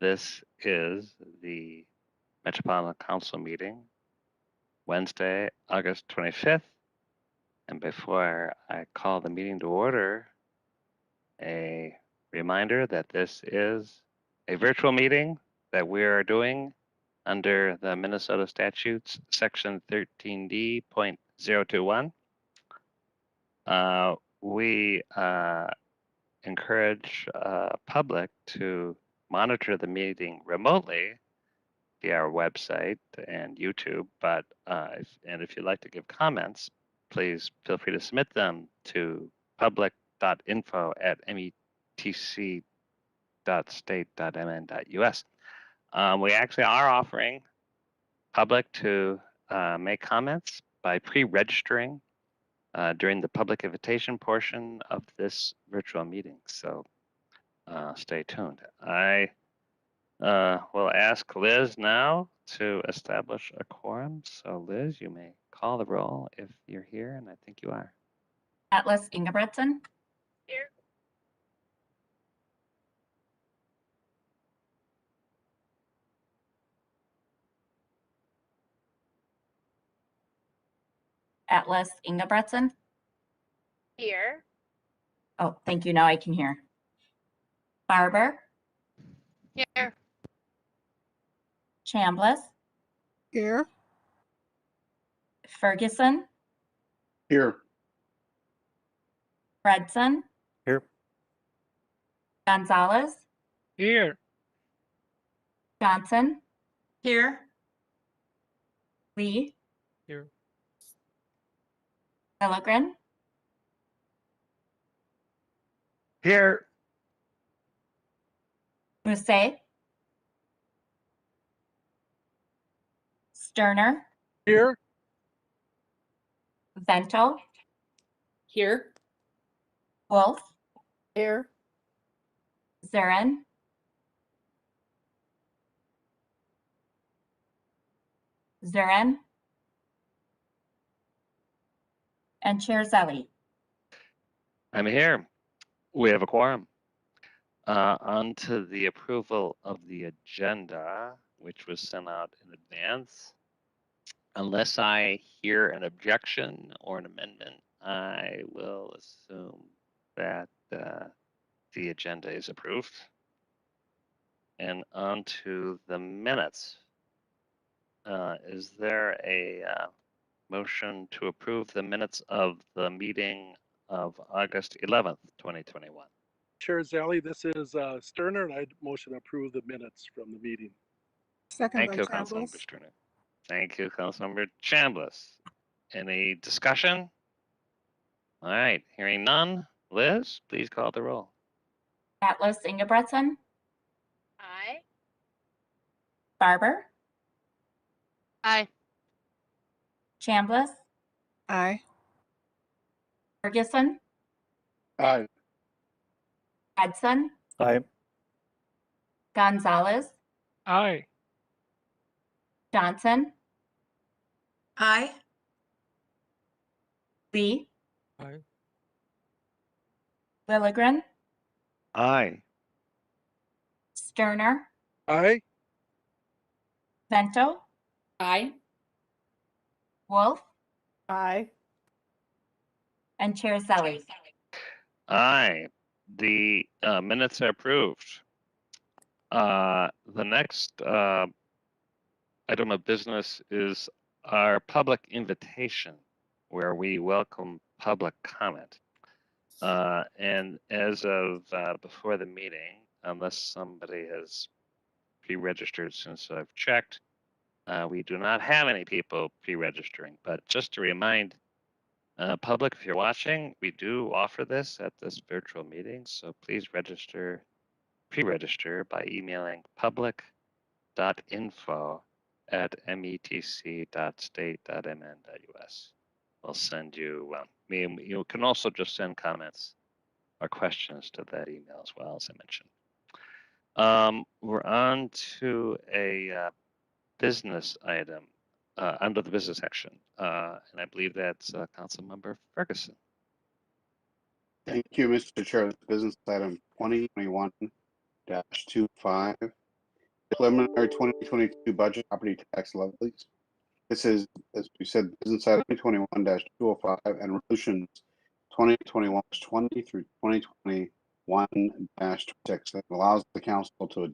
This is the Metropolitan Council meeting, Wednesday, August 25th. And before I call the meeting to order, a reminder that this is a virtual meeting that we are doing under the Minnesota statutes, section 13D.021. We encourage public to monitor the meeting remotely via our website and YouTube, but if you'd like to give comments, please feel free to submit them to public.info@metc.state.mn.us. We actually are offering public to make comments by pre-registering during the public invitation portion of this virtual meeting. So stay tuned. I will ask Liz now to establish a quorum. So Liz, you may call the roll if you're here, and I think you are. Atlas Ingebretson. Here. Atlas Ingebretson. Here. Oh, thank you. Now I can hear. Barber. Here. Chambliss. Here. Ferguson. Here. Fredson. Here. Gonzalez. Here. Johnson. Here. Lee. Here. Milligren. Here. Musset. Sterner. Here. Vento. Here. Wolf. Here. Zurin. Zurin. And Chair Zelli. I'm here. We have a quorum. On to the approval of the agenda, which was sent out in advance. Unless I hear an objection or an amendment, I will assume that the agenda is approved. And on to the minutes. Is there a motion to approve the minutes of the meeting of August 11th, 2021? Chair Zelli, this is Sterner, and I'd motion to approve the minutes from the meeting. Second Thank by you, Councilmember Chambliss. Sterner. Thank you, Councilmember Chambliss. Any discussion? All right, hearing none. Liz, please call the roll. Atlas Ingebretson. Aye. Barber. Aye. Chambliss. Aye. Ferguson. Aye. Fredson. Aye. Gonzalez. Aye. Johnson. Aye. Lee. Aye. Milligren. Aye. Sterner. Aye. Vento. Aye. Wolf. Aye. And Chair Zelli. Aye, the minutes are approved. The next item of business is our public invitation, where we welcome public comment. And as of before the meeting, unless somebody has pre-registered since I've checked, we do not have any people pre-registering. But just to remind public, if you're watching, we do offer this at this virtual meeting, so please pre-register by emailing public.info@metc.state.mn.us. We'll send you, you can also just send comments or questions to that email as well, as I mentioned. We're on to a business item under the business section, and I believe that's Councilmember Ferguson. Thank you, Mr. Chair. Business item 2021-25 preliminary 2022 budget property tax levies. This is, as we said, business item 2021-205 and resolutions 2021-20 through 2021-26 that allows the council to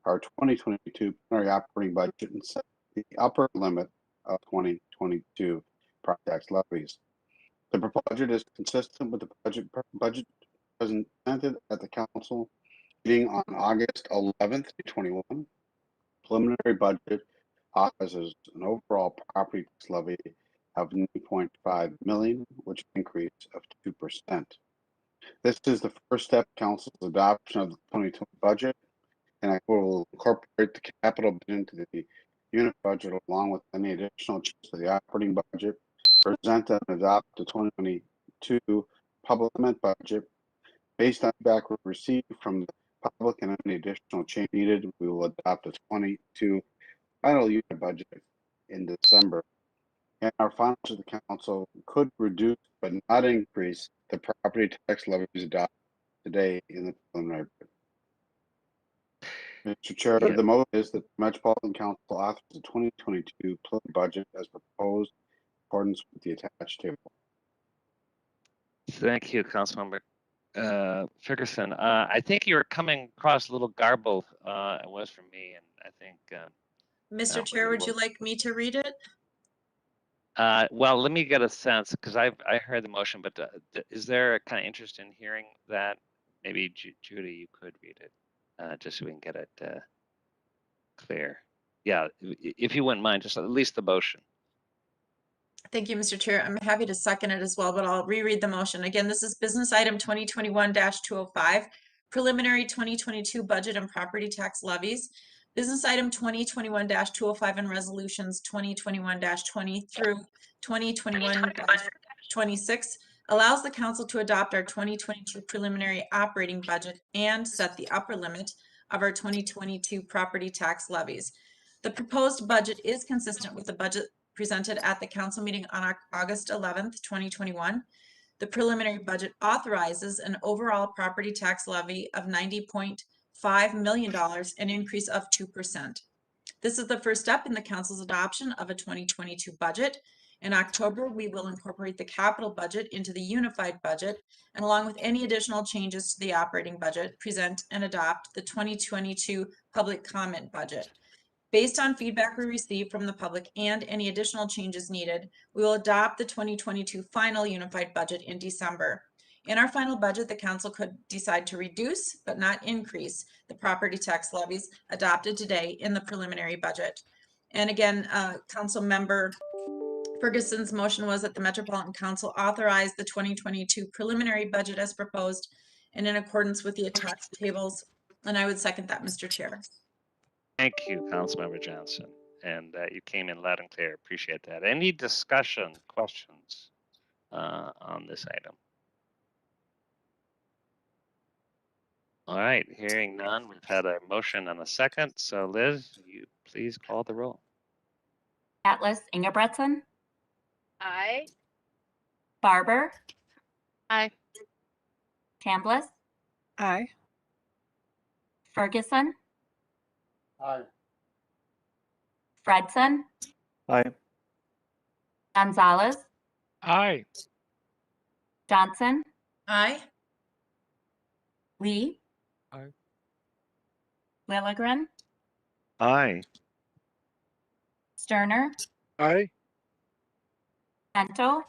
our 2022 preliminary operating budget and set the upper limit of 2022 property tax levies. The proposed budget is consistent with the budget presented at the council meeting on August 11th, 2021. Preliminary budget authorizes an overall property tax levy of $9.5 million, which is an increase of 2%. This is the first step in council's adoption of the 2020 budget, and I will incorporate the capital budget into the unit budget along with any additional changes to the operating budget, present and adopt the 2022 public comment budget. Based on feedback we received from the public and any additional change needed, we will adopt the 22 final unit budget in December. And our finals of the council could reduce but not increase the property tax levies adopted today in the preliminary budget. Mr. Chair, Yeah. the motion is that the Metropolitan Council authorize the 2022 preliminary budget as proposed in accordance with the attached table. Thank you, Councilmember Ferguson. I think you're coming across a little garbled. It was for me, and I think. Mr. Chair, would you like me to read it? Well, let me get a sense because I heard the motion, but is there a kind of interest in hearing that? Maybe Judy, you could read it, just so we can get it clear. Yeah, if you wouldn't mind, just at least the motion. Thank you, Mr. Chair. I'm happy to second it as well, but I'll reread the motion. Again, this is business item 2021-205, preliminary 2022 budget and property tax levies. Business item 2021-205 and resolutions 2021-20 through 2021-26 allows the council to adopt our 2022 preliminary operating budget and set the upper limit of our 2022 property tax levies. The proposed budget is consistent with the budget presented at the council meeting on August 11th, 2021. The preliminary budget authorizes an overall property tax levy of $90.5 million, an increase of 2%. This is the first step in the council's adoption of a 2022 budget. In October, we will incorporate the capital budget into the unified budget, and along with any additional changes to the operating budget, present and adopt the 2022 public comment budget. Based on feedback we received from the public and any additional changes needed, we will adopt the 2022 final unified budget in December. In our final budget, the council could decide to reduce but not increase the property tax levies adopted today in the preliminary budget. And again, Council Member Ferguson's motion was that the Metropolitan Council authorize the 2022 preliminary budget as proposed and in accordance with the attached tables. And I would second that, Mr. Chair. Thank you, Councilmember Johnson, and you came in loud and clear. Appreciate that. Any discussion, questions on this item? All right, hearing none, we've had a motion and a second. So Liz, you please call the roll. Atlas Ingebretson, Aye. Barber, Aye. Chambliss, Aye. Ferguson, Aye. Fredson, Aye. Gonzalez, Aye. Johnson, Aye. Lee, Aye. Lilligren, Aye. Sterner, Aye. Bento,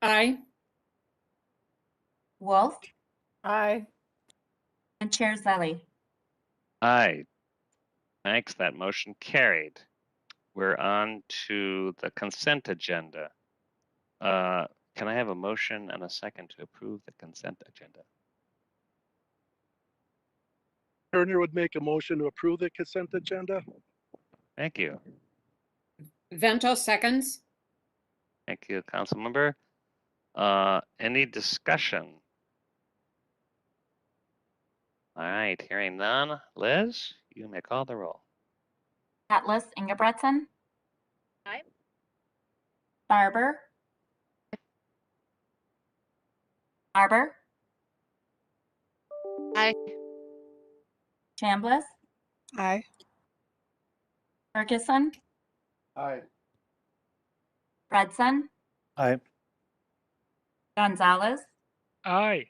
Aye. Wolf, Aye. and Chair Zelli. Aye. Thanks, that motion carried. We're on to the consent agenda. Can I have a motion and a second to approve the consent agenda? Turner would make a motion to approve the consent agenda. Thank you. Vento seconds. Thank you, Councilmember. Any discussion? All right, hearing none. Liz, you may call the roll. Atlas Ingebretson, Aye. Barber, Barber, Aye. Chambliss, Aye. Ferguson, Aye. Fredson, Aye. Gonzalez, Aye.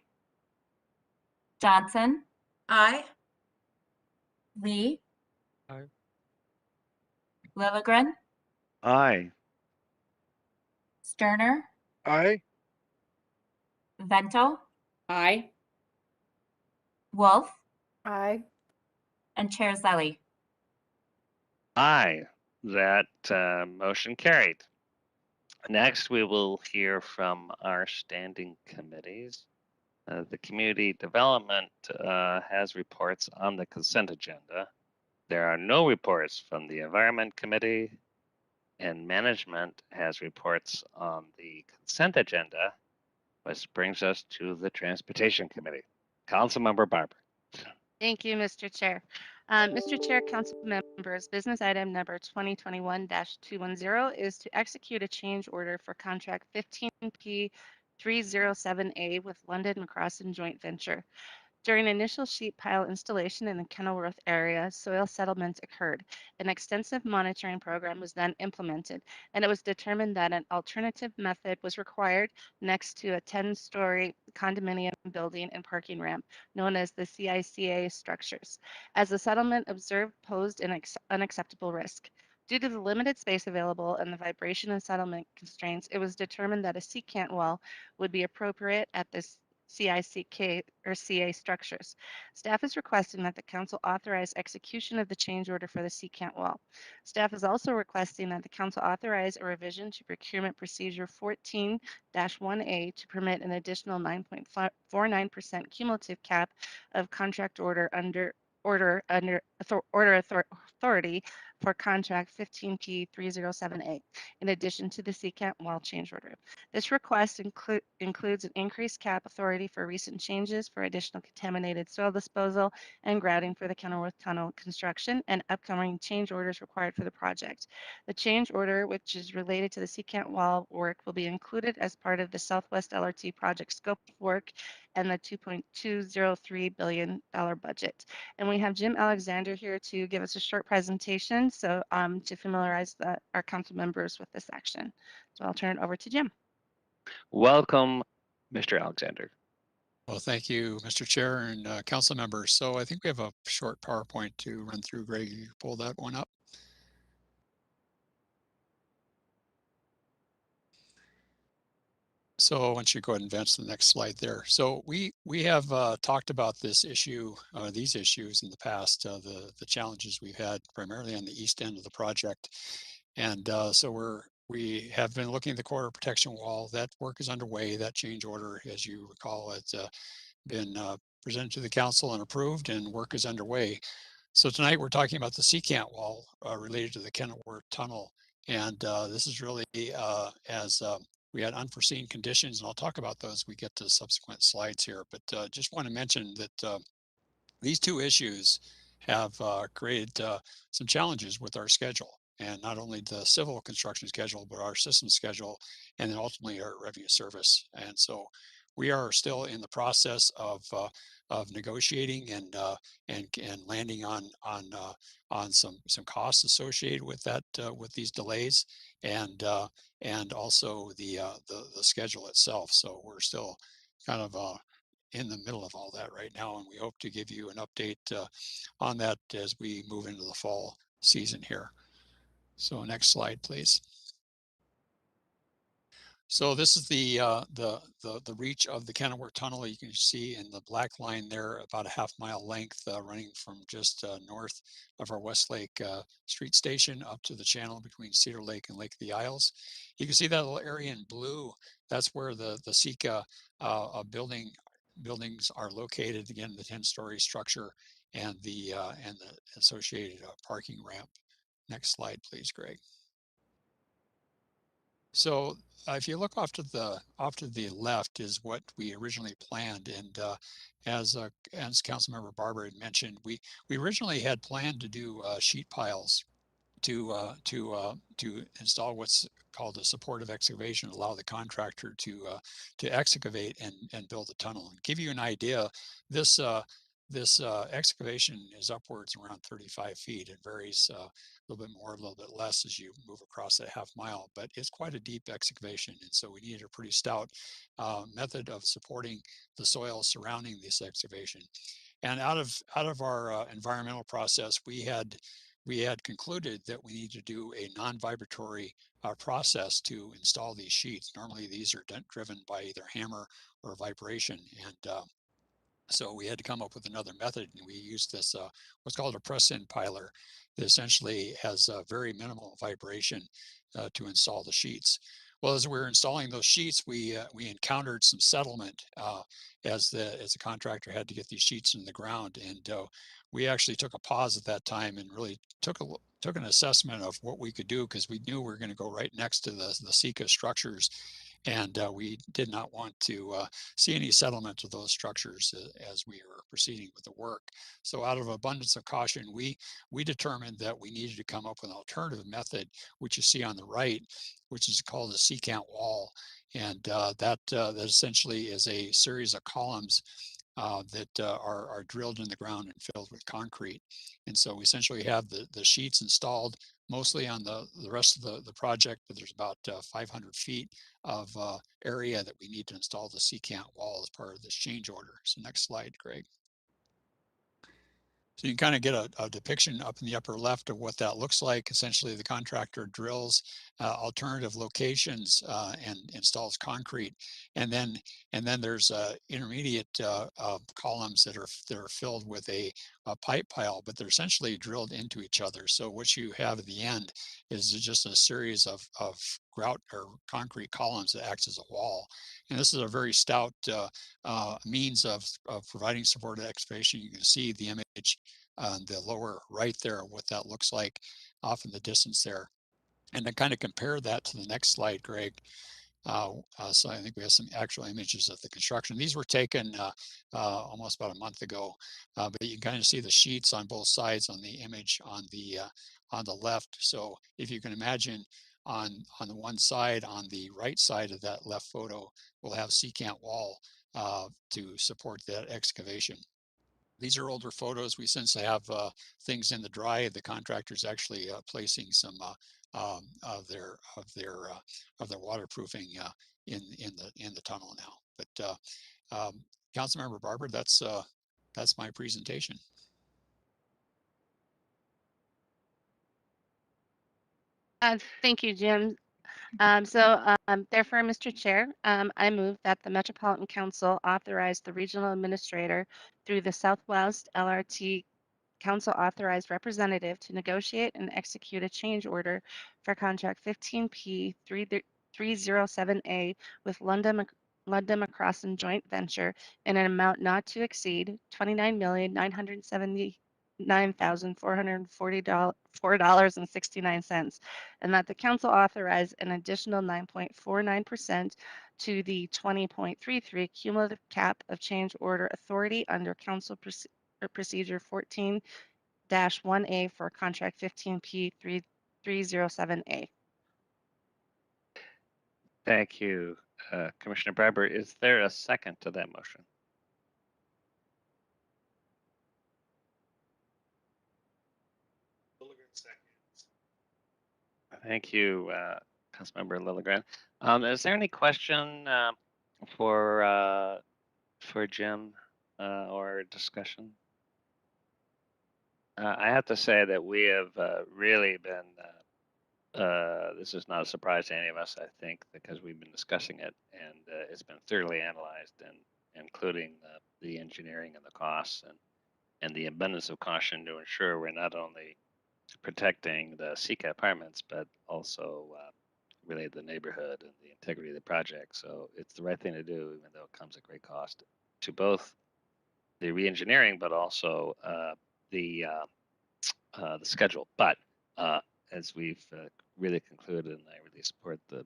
Johnson, Aye. Lee, Aye. Lilligren, Aye. Sterner, Aye. Vento, Aye. Wolf, Aye. and Chair Zelli. Aye. That motion carried. Next, we will hear from our standing committees. The Community Development has reports on the consent agenda. There are no reports from the Environment Committee, and Management has reports on the consent agenda, which brings us to the Transportation Committee. Councilmember Barber. Thank you, Mr. Chair. Mr. Chair, council members, business item number 2021-210 is to execute a change order for contract 15P 307A with London McCrossin Joint Venture. During initial sheet pile installation in the Kenilworth area, soil settlements occurred. An extensive monitoring program was then implemented, and it was determined that an alternative method was required next to a 10-story condominium building and parking ramp, known as the CICA structures, as the settlement observed posed an unacceptable risk. Due to the limited space available and the vibration and settlement constraints, it was determined that a secant well would be appropriate at this CICK or CA structures. Staff is requesting that the council authorize execution of the change order for the secant well. Staff is also requesting that the council authorize a revision to procurement procedure 14-1A to permit an additional 9.49% cumulative cap of contract order authority for contract 15P 307A, in addition to the secant well change order. This request includes an increased cap authority for recent changes for additional contaminated soil disposal and grouting for the Kenilworth Tunnel construction and upcoming change orders required for the project. The change order, which is related to the secant wall work, will be included as part of the Southwest LRT project scope of work and the $2.203 billion budget. And we have Jim Alexander here to give us a short presentation, so to familiarize our council members with this action. So I'll turn it over to Jim. Welcome, Mr. Alexander. Well, thank you, Mr. Chair and council members. So I think we have a short PowerPoint to run through. Greg, you pull that one up. So once you go ahead and advance to the next slide there. So we have talked about this issue, these issues in the past, the challenges we've had primarily on the east end of the project. And so we have been looking at the corridor protection wall. That work is underway. That change order, as you recall, has been presented to the council and approved, and work is underway. So tonight we're talking about the secant wall related to the Kenilworth Tunnel. And this is really as we had unforeseen conditions, and I'll talk about those as we get to subsequent slides here. But just want to mention that these two issues have created some challenges with our schedule, and not only the civil construction schedule, but our system schedule, and then ultimately our revenue service. And so we are still in the process of negotiating and landing on some costs associated with that with these delays, and also the schedule itself. So we're still kind of in the middle of all that right now, and we hope to give you an update on that as we move into the fall season here. So next slide, please. So this is the reach of the Kenilworth Tunnel. You can see in the black line there, about a half-mile length, running from just north of our Westlake Street Station up to the channel between Cedar Lake and Lake of the Isles. You can see that little area in blue. That's where the SECA buildings are located. Again, the 10-story structure and the associated parking ramp. Next slide, please, Greg. So if you look off to the left is what we originally planned, and as Councilmember Barber had mentioned, we originally had planned to do sheet piles to install what's called a supportive excavation, allow the contractor to excavate and build a tunnel. And give you an idea, this this excavation is upwards around 35 feet. It varies a little bit more, a little bit less as you move across that half mile, but it's quite a deep excavation. And so we needed a pretty stout method of supporting the soil surrounding this excavation. And out of our environmental process, we had concluded that we need to do a non-vibratory process to install these sheets. Normally, these are driven by either hammer or vibration, and so we had to come up with another method, and we used this what's called a press-in piler that essentially has very minimal vibration to install the sheets. Well, as we were installing those sheets, we encountered some settlement as the contractor had to get these sheets in the ground, and we actually took a pause at that time and really took an assessment of what we could do, because we knew we were going to go right next to the SECA structures. And we did not want to see any settlement of those structures as we were proceeding with the work. So out of abundance of caution, we determined that we needed to come up with an alternative method, which you see on the right, which is called a secant wall. And that essentially is a series of columns that are drilled in the ground and filled with concrete. And so we essentially have the sheets installed mostly on the rest of the project, but there's about 500 feet of area that we need to install the secant wall as part of this change order. So next slide, Greg. So you can kind of get a depiction up in the upper left of what that looks like. Essentially, the contractor drills alternative locations and installs concrete, and then there's intermediate columns that are filled with a pipe pile, but they're essentially drilled into each other. So what you have at the end is just a series of grout or concrete columns that acts as a wall. And this is a very stout means of providing support to excavation. You can see the image on the lower right there, what that looks like off in the distance there. And to kind of compare that to the next slide, Greg. So I think we have some actual images of the construction. These were taken almost about a month ago, but you can kind of see the sheets on both sides on the image on the left. So if you can imagine, on the one side, on the right side of that left photo, we'll have secant wall to support that excavation. These are older photos. We since have things in the dry. The contractor's actually placing some of their waterproofing in the tunnel now. But Councilmember Barber, that's my presentation. Thank you, Jim. Therefore, Mr. Chair, I move that the Metropolitan Council authorize the regional administrator through the Southwest LRT Council authorized representative to negotiate and execute a change order for contract 15P 307A with London McCrossan Joint Venture in an amount not to exceed $29,979,444.69, and that the council authorize an additional 9.49% to the 20.33 cumulative cap of change order authority under council procedure 14-1A for contract 15P 307A. Thank you, Commissioner Barber. Is there a second to that motion? Thank you, Councilmember Lilligren. Is there any question for Jim or discussion? I have to say that we have really been, this is not a surprise to any of us, I think, because we've been discussing it, and it's been thoroughly analyzed, and including the engineering and the costs and the abundance of caution to ensure we're not only protecting the SECA apartments, but also really the neighborhood and the integrity of the project. So it's the right thing to do, even though it comes at great cost to both the re-engineering, but also the schedule. But as we've really concluded, and I really support the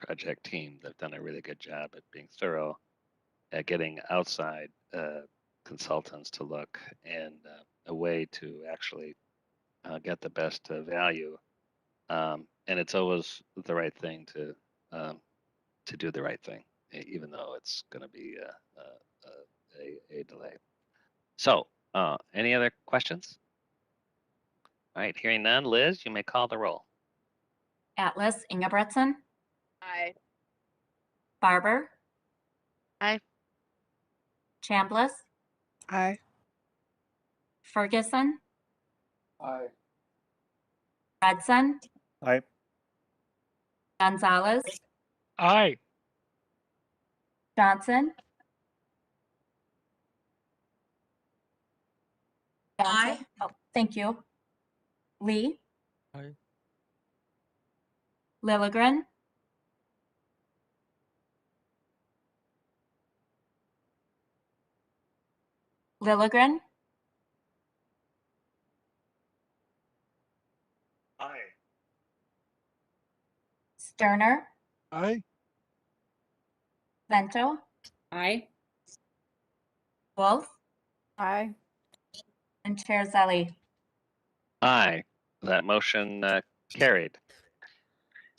project team, they've done a really good job at being thorough, at getting outside consultants to look, and a way to actually get the best value. And it's always the right thing to do the right thing, even though it's going to be a delay. So, any other questions? All right, hearing none, Liz, you may call the roll. Atlas Ingebretson, Aye. Barber, Aye. Chambliss, Aye. Ferguson, Aye. Redson, Aye. Gonzalez, Aye. Johnson. Aye. Johnson. Oh, thank you. Lee. Aye. Lilligren. Lilligren. Aye. Sterner. Aye. Vento. Aye. Wolf. Aye. And Chair Zelli. Aye, that motion carried.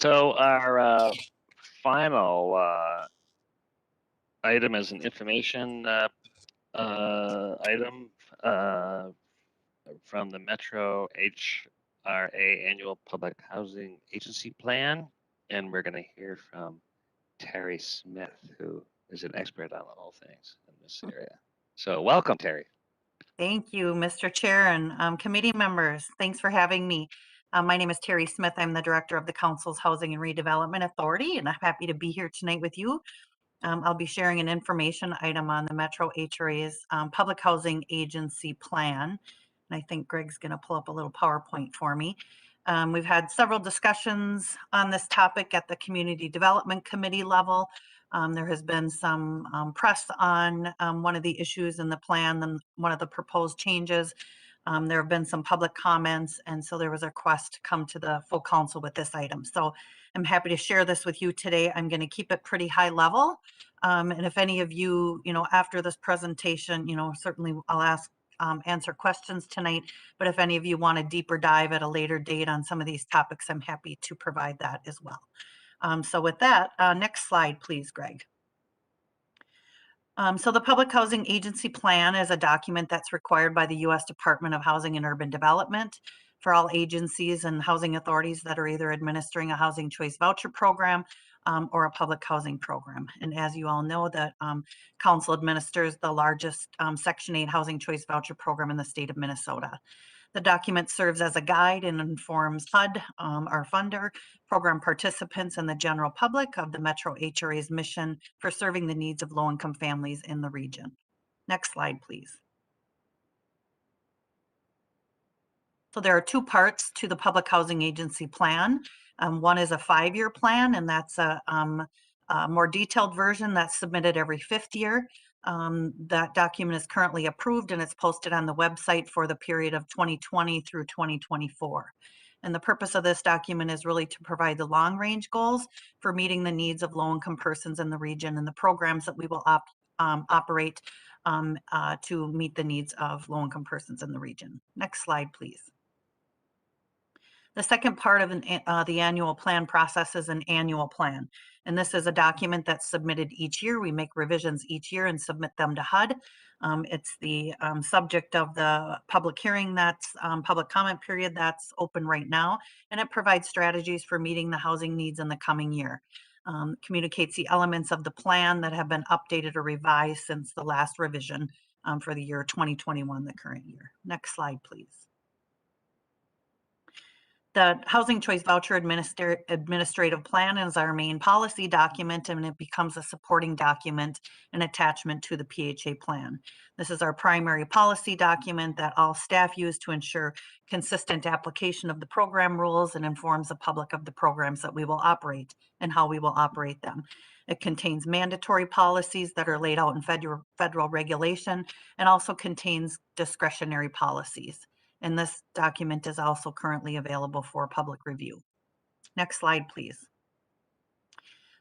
So our final item is an information item from the Metro HRA Annual Public Housing Agency Plan. And we're going to hear from Terry Smith, who is an expert on all things in this area. So welcome, Terry. Thank you, Mr. Chair and committee members. Thanks for having me. My name is Terry Smith. I'm the director of the Council's Housing and Redevelopment Authority, and I'm happy to be here tonight with you. I'll be sharing an information item on the Metro HRA's Public Housing Agency Plan. And I think Greg's going to pull up a little PowerPoint for me. We've had several discussions on this topic at the Community Development Committee level. There has been some press on one of the issues in the plan and one of the proposed changes. There have been some public comments, and so there was a request to come to the full council with this item. So I'm happy to share this with you today. I'm going to keep it pretty high level. And if any of you, after this presentation, certainly I'll answer questions tonight. But if any of you want a deeper dive at a later date on some of these topics, I'm happy to provide that as well. So with that, next slide, please, Greg. So the Public Housing Agency Plan is a document that's required by the U.S. Department of Housing and Urban Development for all agencies and housing authorities that are either administering a housing choice voucher program or a public housing program. And as you all know, the council administers the largest Section 8 housing choice voucher program in the state of Minnesota. The document serves as a guide and informs HUD, our funder, program participants, and the general public of the Metro HRA's mission for serving the needs of low-income families in the region. Next slide, please. So there are two parts to the Public Housing Agency Plan. One is a 5-year plan, and that's a more detailed version that's submitted every 5th year. That document is currently approved and it's posted on the website for the period of 2020 through 2024. And the purpose of this document is really to provide the long-range goals for meeting the needs of low-income persons in the region and the programs that we will operate to meet the needs of low-income persons in the region. Next slide, please. The second part of the annual plan process is an annual plan. And this is a document that's submitted each year. We make revisions each year and submit them to HUD. It's the subject of the public hearing that's public comment period that's open right now. And it provides strategies for meeting the housing needs in the coming year. Communicates the elements of the plan that have been updated or revised since the last revision for the year 2021, the current year. Next slide, please. The Housing Choice Voucher Administrative Plan is our main policy document, and it becomes a supporting document and attachment to the PHA plan. This is our primary policy document that all staff use to ensure consistent application of the program rules and informs the public of the programs that we will operate and how we will operate them. It contains mandatory policies that are laid out in federal regulation and also contains discretionary policies. And this document is also currently available for public review. Next slide, please.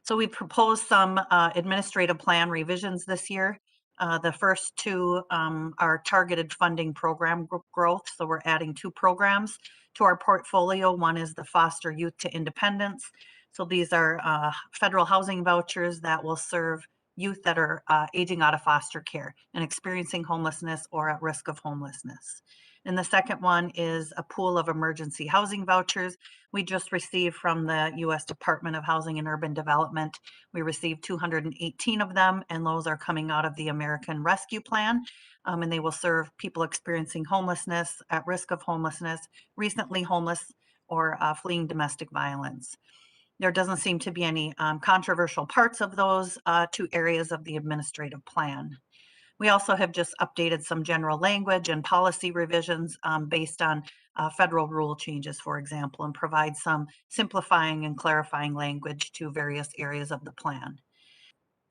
So we proposed some administrative plan revisions this year. The first two are targeted funding program growth. So we're adding 2 programs to our portfolio. One is the Foster Youth to Independence. So these are federal housing vouchers that will serve youth that are aging out of foster care and experiencing homelessness or at risk of homelessness. And the second one is a pool of emergency housing vouchers we just received from the U.S. Department of Housing and Urban Development. We received 218 of them, and those are coming out of the American Rescue Plan, and they will serve people experiencing homelessness, at risk of homelessness, recently homeless, or fleeing domestic violence. There doesn't seem to be any controversial parts of those two areas of the administrative plan. We also have just updated some general language and policy revisions based on federal rule changes, for example, and provide some simplifying and clarifying language to various areas of the plan.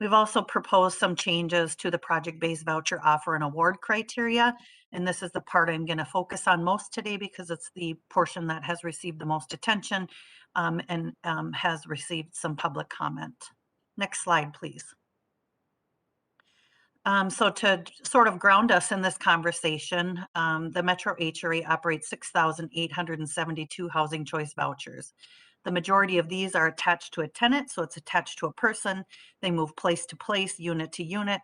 We've also proposed some changes to the project-based voucher offer and award criteria, and this is the part I'm going to focus on most today because it's the portion that has received the most attention and has received some public comment. Next slide, please. So to sort of ground us in this conversation, the Metro HRA operates 6,872 housing choice vouchers. The majority of these are attached to a tenant, so it's attached to a person. They move place to place, unit to unit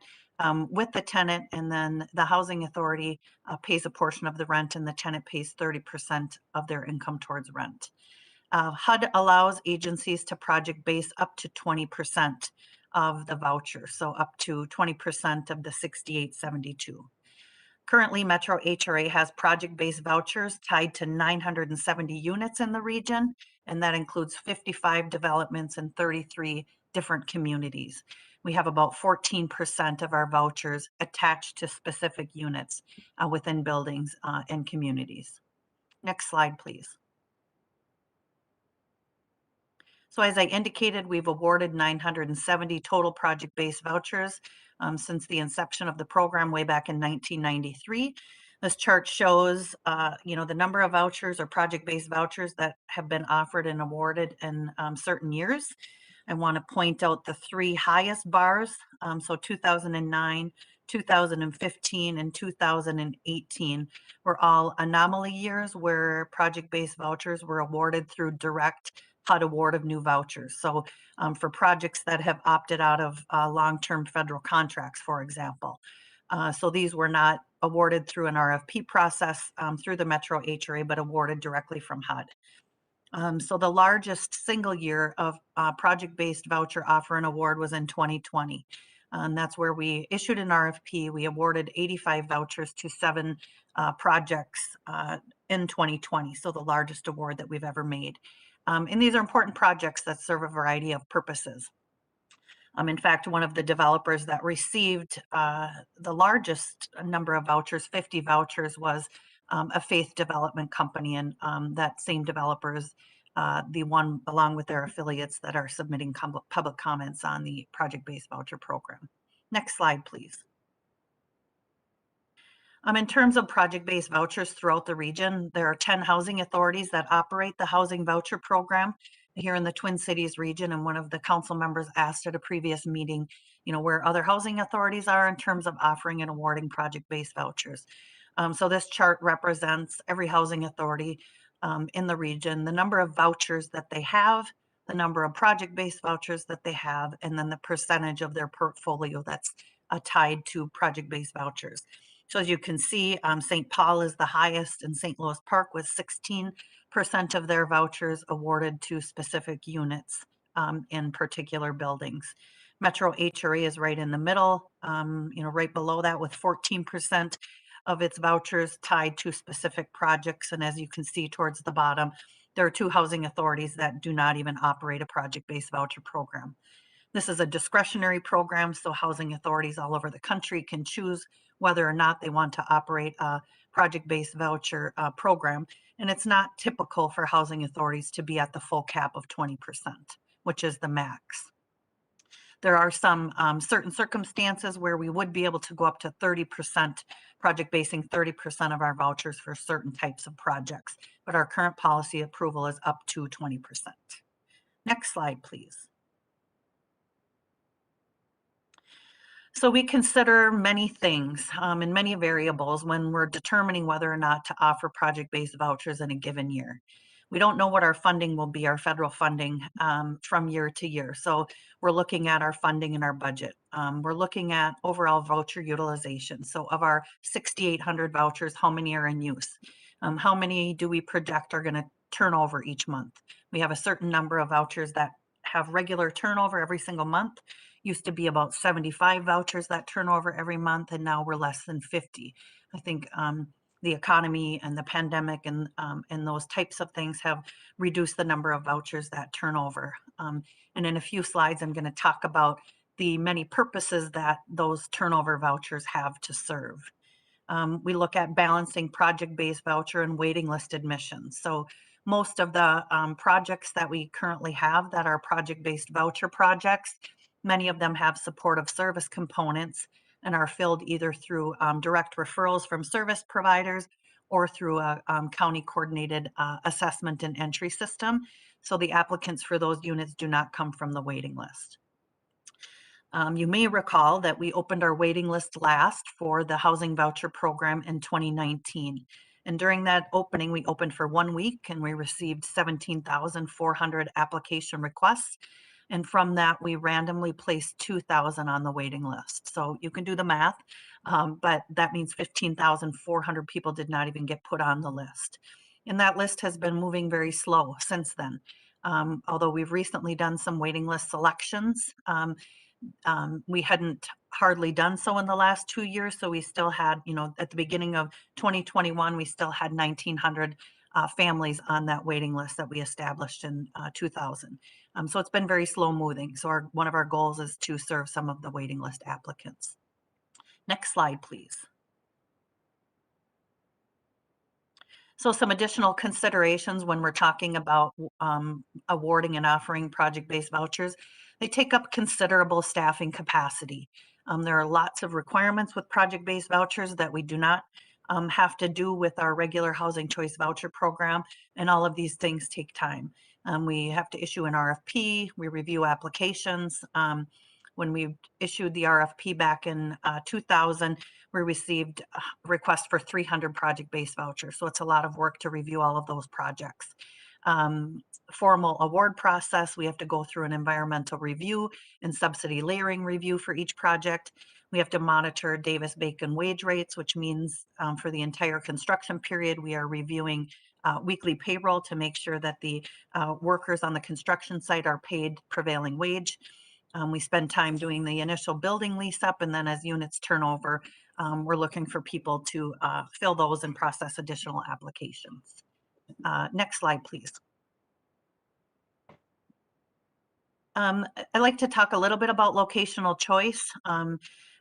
with the tenant, and then the housing authority pays a portion of the rent and the tenant pays 30% of their income towards rent. HUD allows agencies to project base up to 20% of the voucher, so up to 20% of the 6,872. Currently, Metro HRA has project-based vouchers tied to 970 units in the region, and that includes 55 developments and 33 different communities. We have about 14% of our vouchers attached to specific units within buildings and communities. Next slide, please. So as I indicated, we've awarded 970 total project-based vouchers since the inception of the program way back in 1993. This chart shows, the number of vouchers or project-based vouchers that have been offered and awarded in certain years. I want to point out the three highest bars, so 2009, 2015, and 2018 were all anomaly years where project-based vouchers were awarded through direct HUD award of new vouchers. So for projects that have opted out of long-term federal contracts, for example. So these were not awarded through an RFP process through the Metro HRA, but awarded directly from HUD. So the largest single year of project-based voucher offer and award was in 2020. That's where we issued an RFP. We awarded 85 vouchers to 7 projects in 2020. So the largest award that we've ever made. And these are important projects that serve a variety of purposes. In fact, one of the developers that received the largest number of vouchers, 50 vouchers, was a faith development company. And that same developer is the one, along with their affiliates, that are submitting public comments on the project-based voucher program. Next slide, please. In terms of project-based vouchers throughout the region, there are 10 housing authorities that operate the housing voucher program here in the Twin Cities region. And one of the council members asked at a previous meeting, where other housing authorities are in terms of offering and awarding project-based vouchers. So this chart represents every housing authority in the region, the number of vouchers that they have, the number of project-based vouchers that they have, and then the percentage of their portfolio that's tied to project-based vouchers. So as you can see, St. Paul is the highest, and St. Louis Park with 16% of their vouchers awarded to specific units in particular buildings. Metro HRA is right in the middle, right below that with 14% of its vouchers tied to specific projects. And as you can see towards the bottom, there are 2 housing authorities that do not even operate a project-based voucher program. This is a discretionary program, so housing authorities all over the country can choose whether or not they want to operate a project-based voucher program. And it's not typical for housing authorities to be at the full cap of 20%, which is the max. There are some certain circumstances where we would be able to go up to 30%, project basing 30% of our vouchers for certain types of projects, but our current policy approval is up to 20%. Next slide, please. So we consider many things and many variables when we're determining whether or not to offer project-based vouchers in a given year. We don't know what our funding will be, our federal funding, from year to year. So we're looking at our funding and our budget. We're looking at overall voucher utilization. So of our 6,800 vouchers, how many are in use? How many do we project are going to turn over each month? We have a certain number of vouchers that have regular turnover every single month. Used to be about 75 vouchers that turn over every month, and now we're less than 50. I think the economy and the pandemic and those types of things have reduced the number of vouchers that turn over. And in a few slides, I'm going to talk about the many purposes that those turnover vouchers have to serve. We look at balancing project-based voucher and waiting list admissions. So most of the projects that we currently have that are project-based voucher projects, many of them have supportive service components and are filled either through direct referrals from service providers or through a county coordinated assessment and entry system. So the applicants for those units do not come from the waiting list. You may recall that we opened our waiting list last for the housing voucher program in 2019. And during that opening, we opened for 1 week and we received 17,400 application requests. And from that, we randomly placed 2,000 on the waiting list. So you can do the math, but that means 15,400 people did not even get put on the list. And that list has been moving very slow since then. Although we've recently done some waiting list selections, we hadn't hardly done so in the last 2 years. So we still had, at the beginning of 2021, we still had 1,900 families on that waiting list that we established in 2000. So it's been very slow moving. So one of our goals is to serve some of the waiting list applicants. Next slide, please. So some additional considerations when we're talking about awarding and offering project-based vouchers. They take up considerable staffing capacity. There are lots of requirements with project-based vouchers that we do not have to do with our regular housing choice voucher program, and all of these things take time. We have to issue an RFP, we review applications. When we issued the RFP back in 2000, we received a request for 300 project-based vouchers. So it's a lot of work to review all of those projects. Formal award process, we have to go through an environmental review and subsidy layering review for each project. We have to monitor Davis-Bacon wage rates, which means for the entire construction period, we are reviewing weekly payroll to make sure that the workers on the construction site are paid prevailing wage. We spend time doing the initial building lease up, and then as units turn over, we're looking for people to fill those and process additional applications. Next slide, please. I'd like to talk a little bit about locational choice.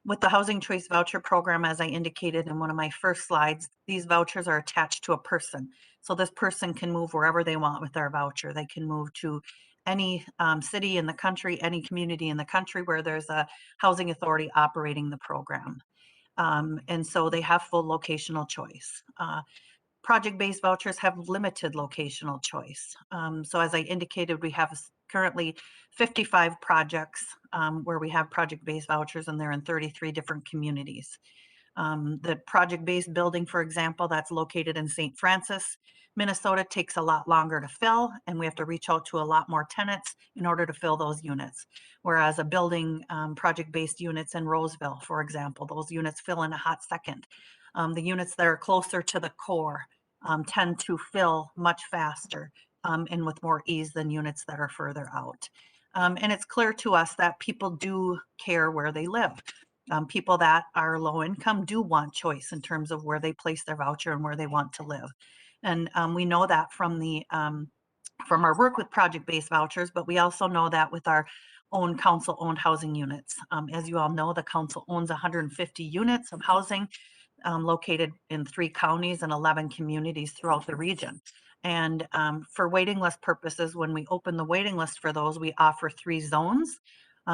With the Housing Choice Voucher Program, as I indicated in one of my first slides, these vouchers are attached to a person. So this person can move wherever they want with their voucher. They can move to any city in the country, any community in the country where there's a housing authority operating the program. And so they have full locational choice. Project-based vouchers have limited locational choice. So as I indicated, we have currently 55 projects where we have project-based vouchers, and they're in 33 different communities. The project-based building, for example, that's located in St. Francis, Minnesota, takes a lot longer to fill, and we have to reach out to a lot more tenants in order to fill those units. Whereas a building, project-based units in Roseville, for example, those units fill in a hot second. The units that are closer to the core tend to fill much faster and with more ease than units that are further out. And it's clear to us that people do care where they live. People that are low income do want choice in terms of where they place their voucher and where they want to live. And we know that from our work with project-based vouchers, but we also know that with our own council-owned housing units. As you all know, the council owns 150 units of housing located in 3 counties and 11 communities throughout the region. And for waiting list purposes, when we open the waiting list for those, we offer 3 zones.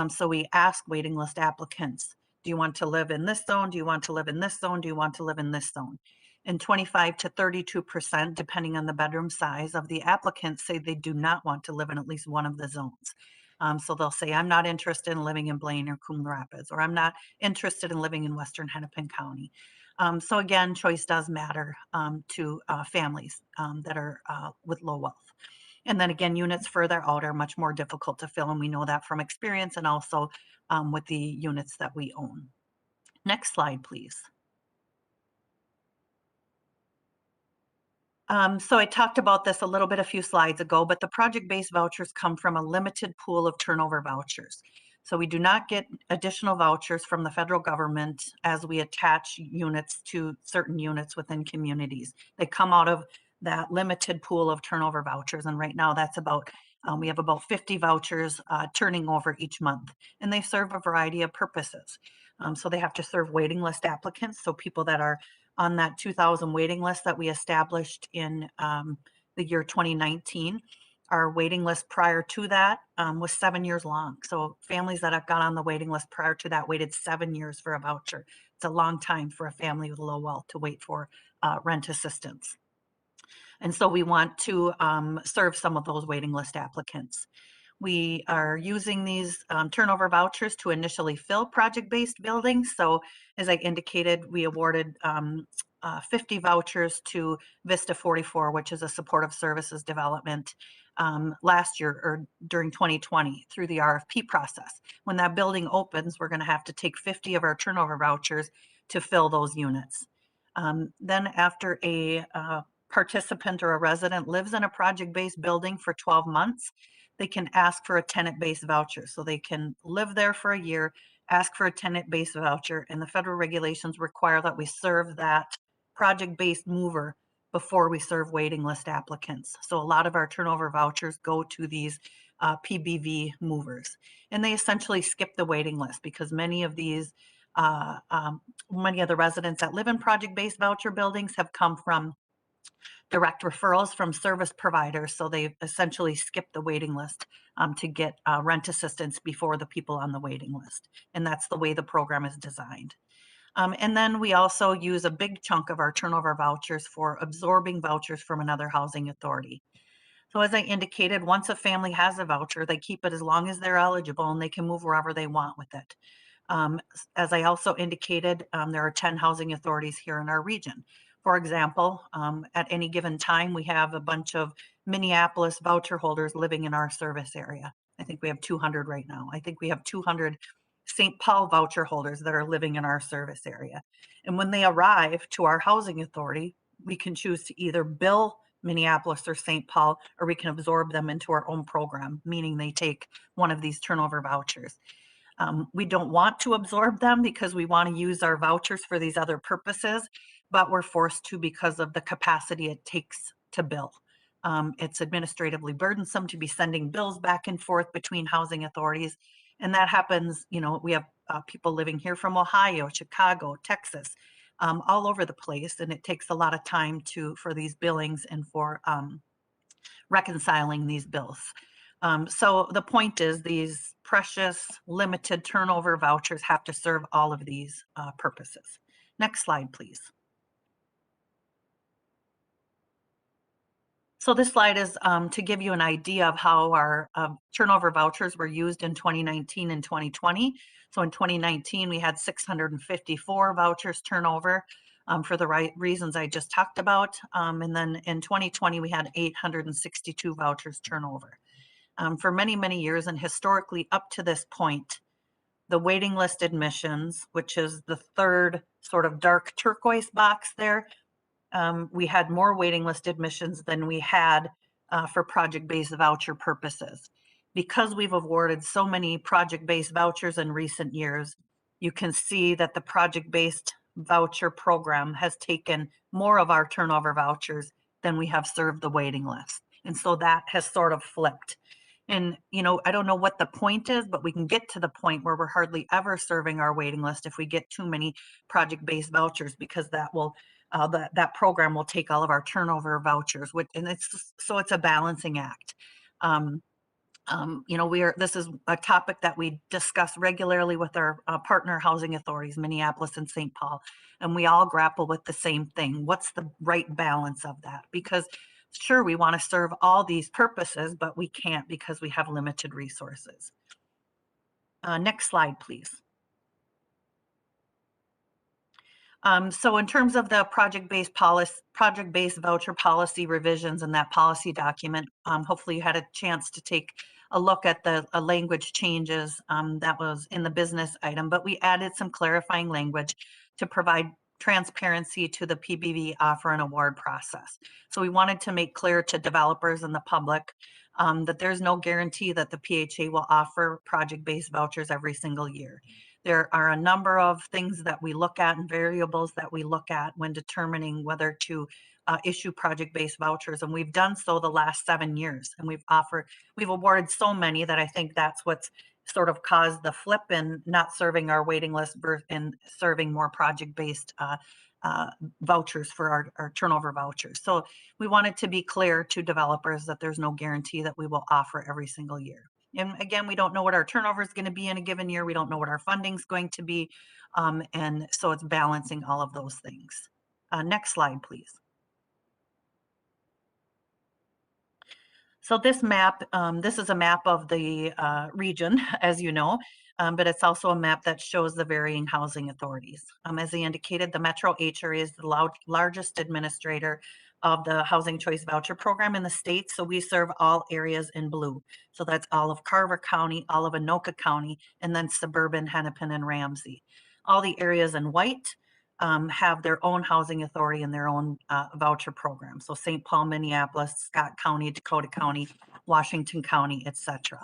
So we ask waiting list applicants, do you want to live in this zone? Do you want to live in this zone? Do you want to live in this zone? And 25 to 32%, depending on the bedroom size of the applicants, say they do not want to live in at least one of the zones. So they'll say, I'm not interested in living in Blaine or Coon Rapids, or I'm not interested in living in Western Hennepin County. So again, choice does matter to families that are with low wealth. And then again, units further out are much more difficult to fill, and we know that from experience and also with the units that we own. Next slide, please. So I talked about this a little bit a few slides ago, but the project-based vouchers come from a limited pool of turnover vouchers. So we do not get additional vouchers from the federal government as we attach units to certain units within communities. They come out of that limited pool of turnover vouchers. And right now that's about, we have about 50 vouchers turning over each month, and they serve a variety of purposes. So they have to serve waiting list applicants. So people that are on that 2,000 waiting list that we established in the year 2019. Our waiting list prior to that was 7 years long. So families that have got on the waiting list prior to that waited 7 years for a voucher. It's a long time for a family with low wealth to wait for rent assistance. And so we want to serve some of those waiting list applicants. We are using these turnover vouchers to initially fill project-based buildings. So as I indicated, we awarded 50 vouchers to Vista 44, which is a supportive services development last year or during 2020 through the RFP process. When that building opens, we're going to have to take 50 of our turnover vouchers to fill those units. Then after a participant or a resident lives in a project-based building for 12 months, they can ask for a tenant-based voucher. So they can live there for a year, ask for a tenant-based voucher, and the federal regulations require that we serve that project-based mover before we serve waiting list applicants. So a lot of our turnover vouchers go to these PBV movers, and they essentially skip the waiting list because many of these, many of the residents that live in project-based voucher buildings have come from direct referrals from service providers. So they essentially skip the waiting list to get rent assistance before the people on the waiting list. And that's the way the program is designed. And then we also use a big chunk of our turnover vouchers for absorbing vouchers from another housing authority. So as I indicated, once a family has a voucher, they keep it as long as they're eligible and they can move wherever they want with it. As I also indicated, there are 10 housing authorities here in our region. For example, at any given time, we have a bunch of Minneapolis voucher holders living in our service area. I think we have 200 right now. I think we have 200 St. Paul voucher holders that are living in our service area. And when they arrive to our housing authority, we can choose to either bill Minneapolis or St. Paul, or we can absorb them into our own program, meaning they take one of these turnover vouchers. We don't want to absorb them because we want to use our vouchers for these other purposes, but we're forced to because of the capacity it takes to bill. It's administratively burdensome to be sending bills back and forth between housing authorities. And that happens, you know, we have people living here from Ohio, Chicago, Texas, all over the place. And it takes a lot of time for these billings and for reconciling these bills. So the point is these precious limited turnover vouchers have to serve all of these purposes. Next slide, please. So this slide is to give you an idea of how our turnover vouchers were used in 2019 and 2020. So in 2019, we had 654 vouchers turnover for the right reasons I just talked about. And then in 2020, we had 862 vouchers turnover. For many, many years and historically up to this point, the waiting list admissions, which is the third sort of dark turquoise box there, we had more waiting list admissions than we had for project-based voucher purposes. Because we've awarded so many project-based vouchers in recent years, you can see that the project-based voucher program has taken more of our turnover vouchers than we have served the waiting list. And so that has sort of flipped. And, you know, I don't know what the point is, but we can get to the point where we're hardly ever serving our waiting list if we get too many project-based vouchers, because that will that program will take all of our turnover vouchers, and it's a balancing act. You know, this is a topic that we discuss regularly with our partner housing authorities, Minneapolis and St. Paul, and we all grapple with the same thing. What's the right balance of that? Because sure, we want to serve all these purposes, but we can't because we have limited resources. Next slide, please. So in terms of the project-based voucher policy revisions in that policy document, hopefully you had a chance to take a look at the language changes that was in the business item, but we added some clarifying language to provide transparency to the PBV offer and award process. So we wanted to make clear to developers and the public that there's no guarantee that the PHA will offer project-based vouchers every single year. There are a number of things that we look at and variables that we look at when determining whether to issue project-based vouchers. And we've done so the last 7 years. And we've awarded so many that I think that's what's sort of caused the flip in not serving our waiting list and serving more project-based vouchers for our turnover vouchers. So we wanted to be clear to developers that there's no guarantee that we will offer every single year. And again, we don't know what our turnover is going to be in a given year. We don't know what our funding is going to be. And so it's balancing all of those things. Next slide, please. So this map, this is a map of the region, as you know, but it's also a map that shows the varying housing authorities. As I indicated, the Metro HRA is the largest administrator of the Housing Choice Voucher Program in the state. So we serve all areas in blue. So that's all of Carver County, all of Anoka County, and then suburban Hennepin and Ramsey. All the areas in white have their own housing authority and their own voucher program. So St. Paul, Minneapolis, Scott County, Dakota County, Washington County, etc.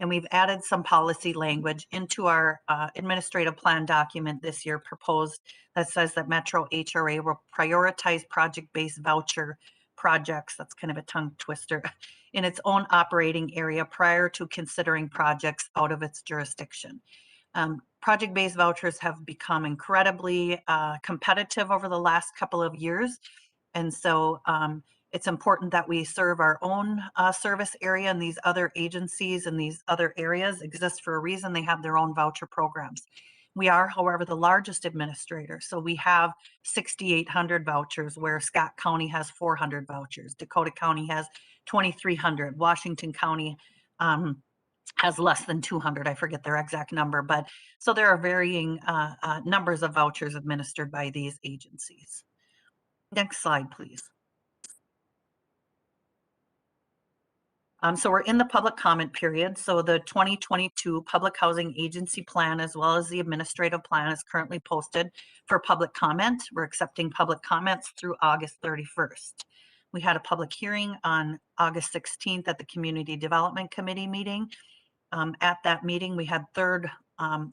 And we've added some policy language into our administrative plan document this year proposed that says that Metro HRA will prioritize project-based voucher projects, that's kind of a tongue twister, in its own operating area prior to considering projects out of its jurisdiction. Project-based vouchers have become incredibly competitive over the last couple of years. And so it's important that we serve our own service area, and these other agencies and these other areas exist for a reason. They have their own voucher programs. We are, however, the largest administrator. So we have 6,800 vouchers, where Scott County has 400 vouchers. Dakota County has 2,300. Washington County has less than 200. I forget their exact number, but so there are varying numbers of vouchers administered by these agencies. Next slide, please. So we're in the public comment period. So the 2022 Public Housing Agency Plan, as well as the administrative plan, is currently posted for public comment. We're accepting public comments through August 31st. We had a public hearing on August 16th at the Community Development Committee meeting. At that meeting, we had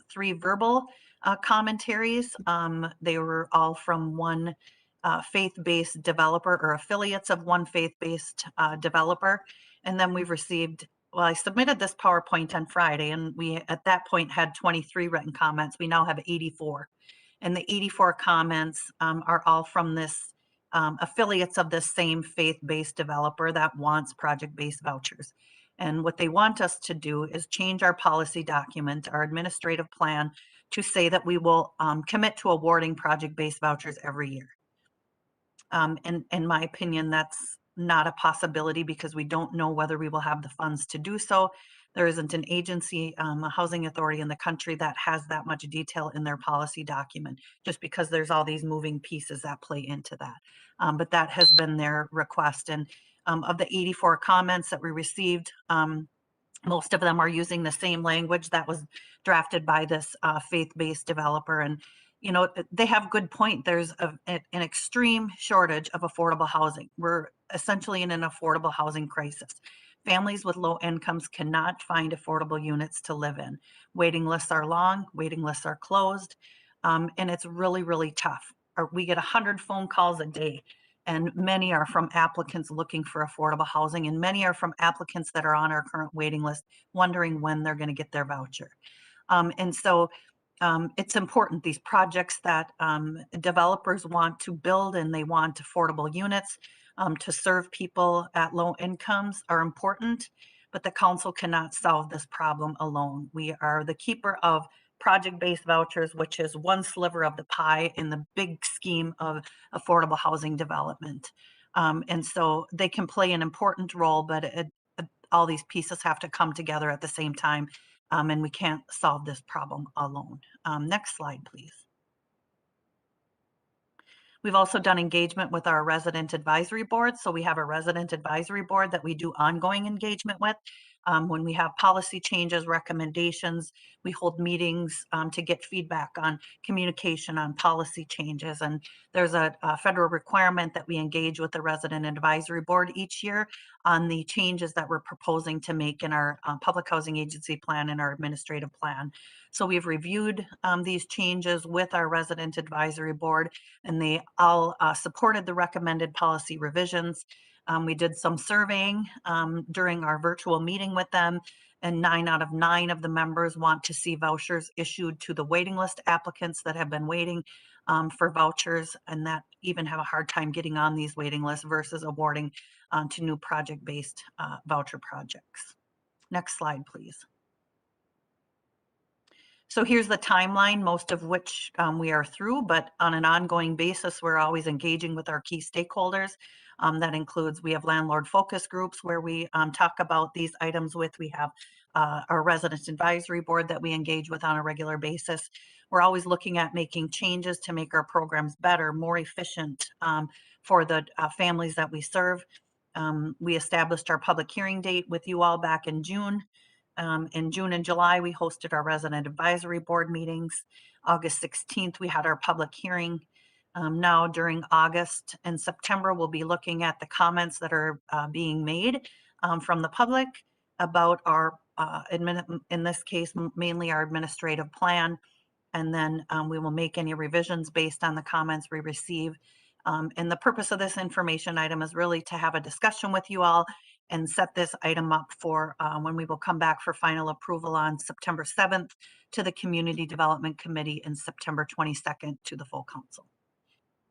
three verbal commentaries. They were all from one faith-based developer or affiliates of one faith-based developer. And then we've received, well, I submitted this PowerPoint on Friday, and we at that point had 23 written comments. We now have 84. And the 84 comments are all from this affiliates of this same faith-based developer that wants project-based vouchers. And what they want us to do is change our policy document, our administrative plan, to say that we will commit to awarding project-based vouchers every year. And in my opinion, that's not a possibility because we don't know whether we will have the funds to do so. There isn't an agency, a housing authority in the country that has that much detail in their policy document, just because there's all these moving pieces that play into that. But that has been their request. And of the 84 comments that we received, most of them are using the same language that was drafted by this faith-based developer. And you know, they have good point. There's an extreme shortage of affordable housing. We're essentially in an affordable housing crisis. Families with low incomes cannot find affordable units to live in. Waiting lists are long, waiting lists are closed, and it's really, really tough. We get 100 phone calls a day, and many are from applicants looking for affordable housing, and many are from applicants that are on our current waiting list, wondering when they're going to get their voucher. And so it's important, these projects that developers want to build and they want affordable units to serve people at low incomes are important, but the council cannot solve this problem alone. We are the keeper of project-based vouchers, which is one sliver of the pie in the big scheme of affordable housing development. And so they can play an important role, but all these pieces have to come together at the same time. And we can't solve this problem alone. Next slide, please. We've also done engagement with our resident advisory board. So we have a resident advisory board that we do ongoing engagement with. When we have policy changes, recommendations, we hold meetings to get feedback on communication on policy changes. And there's a federal requirement that we engage with the resident advisory board each year on the changes that we're proposing to make in our public housing agency plan and our administrative plan. So we've reviewed these changes with our resident advisory board, and they all supported the recommended policy revisions. We did some surveying during our virtual meeting with them, and 9 out of 9 of the members want to see vouchers issued to the waiting list applicants that have been waiting for vouchers and that even have a hard time getting on these waiting lists versus awarding to new project-based voucher projects. Next slide, please. So here's the timeline, most of which we are through, but on an ongoing basis, we're always engaging with our key stakeholders. That includes, we have landlord focus groups where we talk about these items with. We have our resident advisory board that we engage with on a regular basis. We're always looking at making changes to make our programs better, more efficient for the families that we serve. We established our public hearing date with you all back in June. In June and July, we hosted our resident advisory board meetings. August 16th, we had our public hearing. Now during August and September, we'll be looking at the comments that are being made from the public about our, in this case, mainly our administrative plan. And then we will make any revisions based on the comments we receive. And the purpose of this information item is really to have a discussion with you all and set this item up for when we will come back for final approval on September 7th to the Community Development Committee and September 22nd to the full council.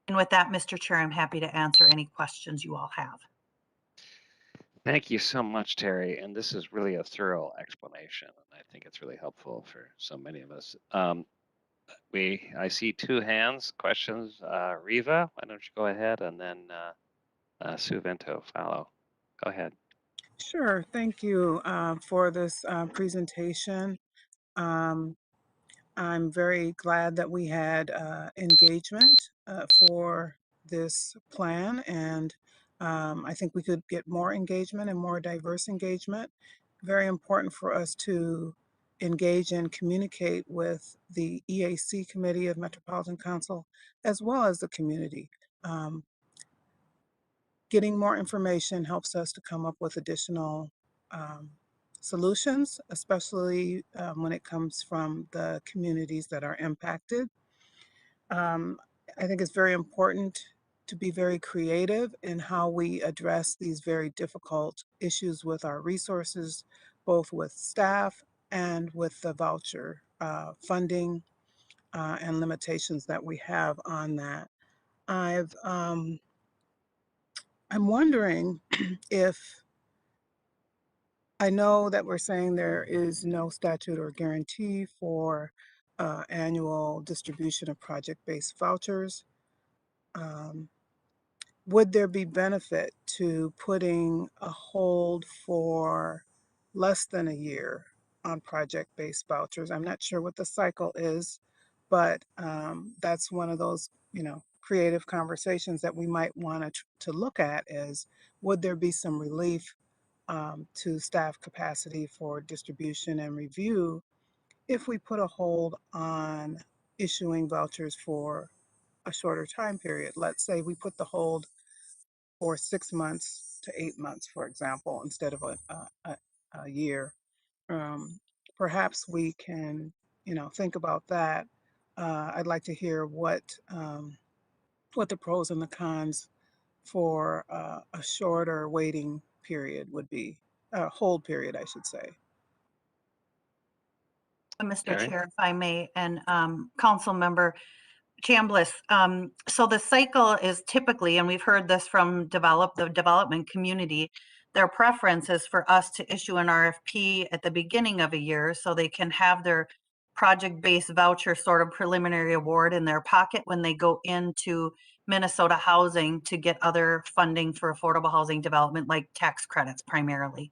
And with that, Mr. Chair, I'm happy to answer any questions you all have. Thank you so much, Terry. And this is really a thorough explanation. And I think it's really helpful for so many of us. I see 2 hands, questions. Riva, why don't you go ahead, and then Sue Vento follow. Go ahead. Sure. Thank you for this presentation. I'm very glad that we had engagement for this plan, and I think we could get more engagement and more diverse engagement. Very important for us to engage and communicate with the EAC Committee of Metropolitan Council, as well as the community. Getting more information helps us to come up with additional solutions, especially when it comes from the communities that are impacted. I think it's very important to be very creative in how we address these very difficult issues with our resources, both with staff and with the voucher funding and limitations that we have on that. I'm wondering if, I know that we're saying there is no statute or guarantee for annual distribution of project-based vouchers. Would there be benefit to putting a hold for less than a year on project-based vouchers? I'm not sure what the cycle is, but that's one of those, creative conversations that we might want to look at is, would there be some relief to staff capacity for distribution and review if we put a hold on issuing vouchers for a shorter time period? Let's say we put the hold for 6 months to 8 months, for example, instead of a year. Perhaps we can, think about that. I'd like to hear what the pros and the cons for a shorter waiting period would be, hold period, I should say. Mr. Terry? Chair, if I may, and Council Member Chambliss, so the cycle is typically, and we've heard this from the development community, their preference is for us to issue an RFP at the beginning of a year so they can have their project-based voucher sort of preliminary award in their pocket when they go into Minnesota Housing to get other funding for affordable housing development, like tax credits primarily.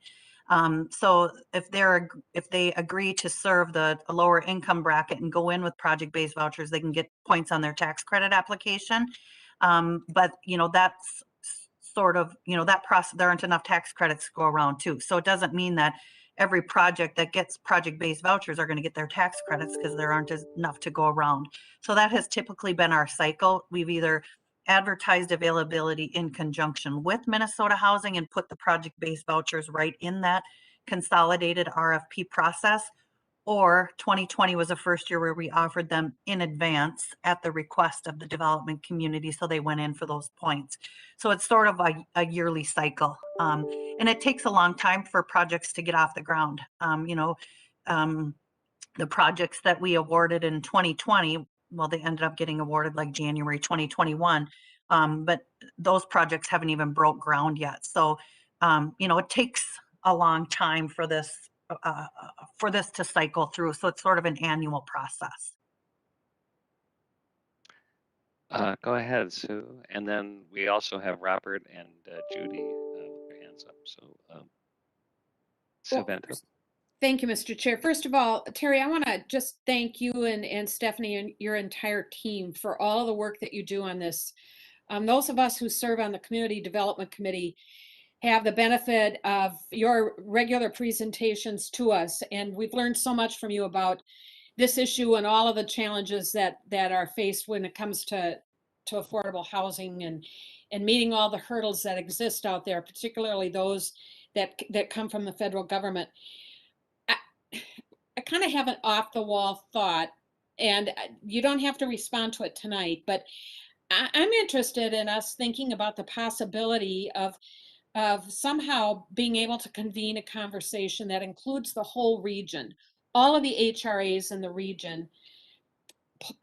So if they agree to serve the lower income bracket and go in with project-based vouchers, they can get points on their tax credit application. But, that's sort of, that process, there aren't enough tax credits to go around too. So it doesn't mean that every project that gets project-based vouchers are going to get their tax credits because there aren't enough to go around. So that has typically been our cycle. We've either advertised availability in conjunction with Minnesota Housing and put the project-based vouchers right in that consolidated RFP process, or 2020 was the first year where we offered them in advance at the request of the development community, so they went in for those points. So it's sort of a yearly cycle, and it takes a long time for projects to get off the ground. The projects that we awarded in 2020, well, they ended up getting awarded like January 2021, but those projects haven't even broke ground yet. So, it takes a long time for this to cycle through. So it's sort of an annual process. Go ahead, Sue. And then we also have Robert and Judy with their hands up. So, Sue Well, Bento. Thank you, Mr. Chair. First of all, Terry, I want to just thank you and Stephanie and your entire team for all of the work that you do on this. Those of us who serve on the Community Development Committee have the benefit of your regular presentations to us, and we've learned so much from you about this issue and all of the challenges that are faced when it comes to affordable housing and meeting all the hurdles that exist out there, particularly those that come from the federal government. I kind of have an off the wall thought, and you don't have to respond to it tonight, but I'm interested in us thinking about the possibility of somehow being able to convene a conversation that includes the whole region, all of the HRAs in the region,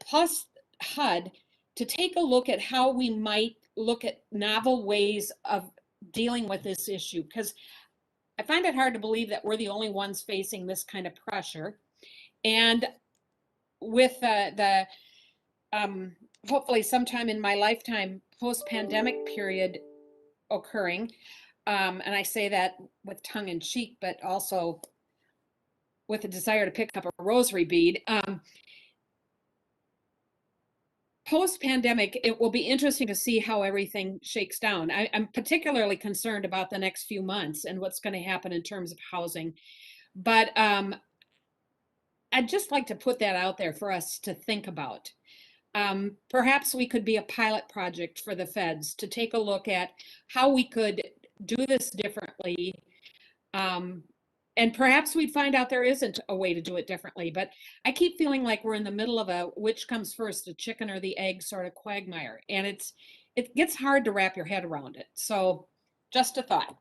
plus HUD, to take a look at how we might look at novel ways of dealing with this issue. Because I find it hard to believe that we're the only ones facing this kind of pressure. And with the hopefully sometime in my lifetime post-pandemic period occurring, and I say that with tongue in cheek, but also with a desire to pick up a rosary bead. Post-pandemic, it will be interesting to see how everything shakes down. I'm particularly concerned about the next few months and what's going to happen in terms of housing. But I'd just like to put that out there for us to think about. Perhaps we could be a pilot project for the feds to take a look at how we could do this differently. And perhaps we'd find out there isn't a way to do it differently, but I keep feeling like we're in the middle of a which comes first, the chicken or the egg sort of quagmire. And it gets hard to wrap your head around it. So just a thought.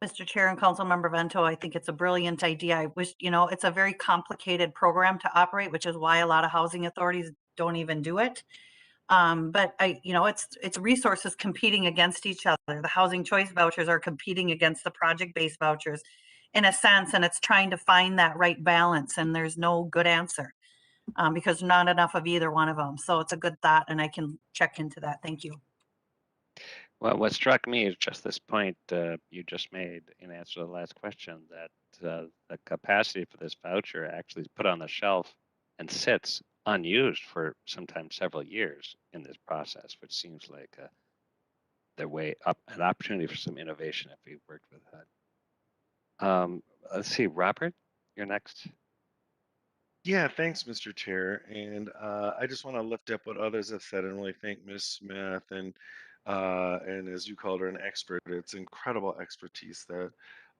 Mr. Chair and Councilmember Vento, I think it's a brilliant idea. I wish, it's a very complicated program to operate, which is why a lot of housing authorities don't even do it. But it's resources competing against each other. The housing choice vouchers are competing against the project-based vouchers in a sense, and it's trying to find that right balance, and there's no good answer because not enough of either one of them. So it's a good thought, and I can check into that. Thank you. Well, what struck me is just this point you just made in answer to the last question, that the capacity for this voucher actually is put on the shelf and sits unused for sometimes several years in this process, which seems like the way up, an opportunity for some innovation if we worked with that. Let's see, Robert, you're next. Yeah, thanks, Mr. Chair. And I just want to lift up what others have said and really thank Ms. Smith and as you called her, an expert. It's incredible expertise that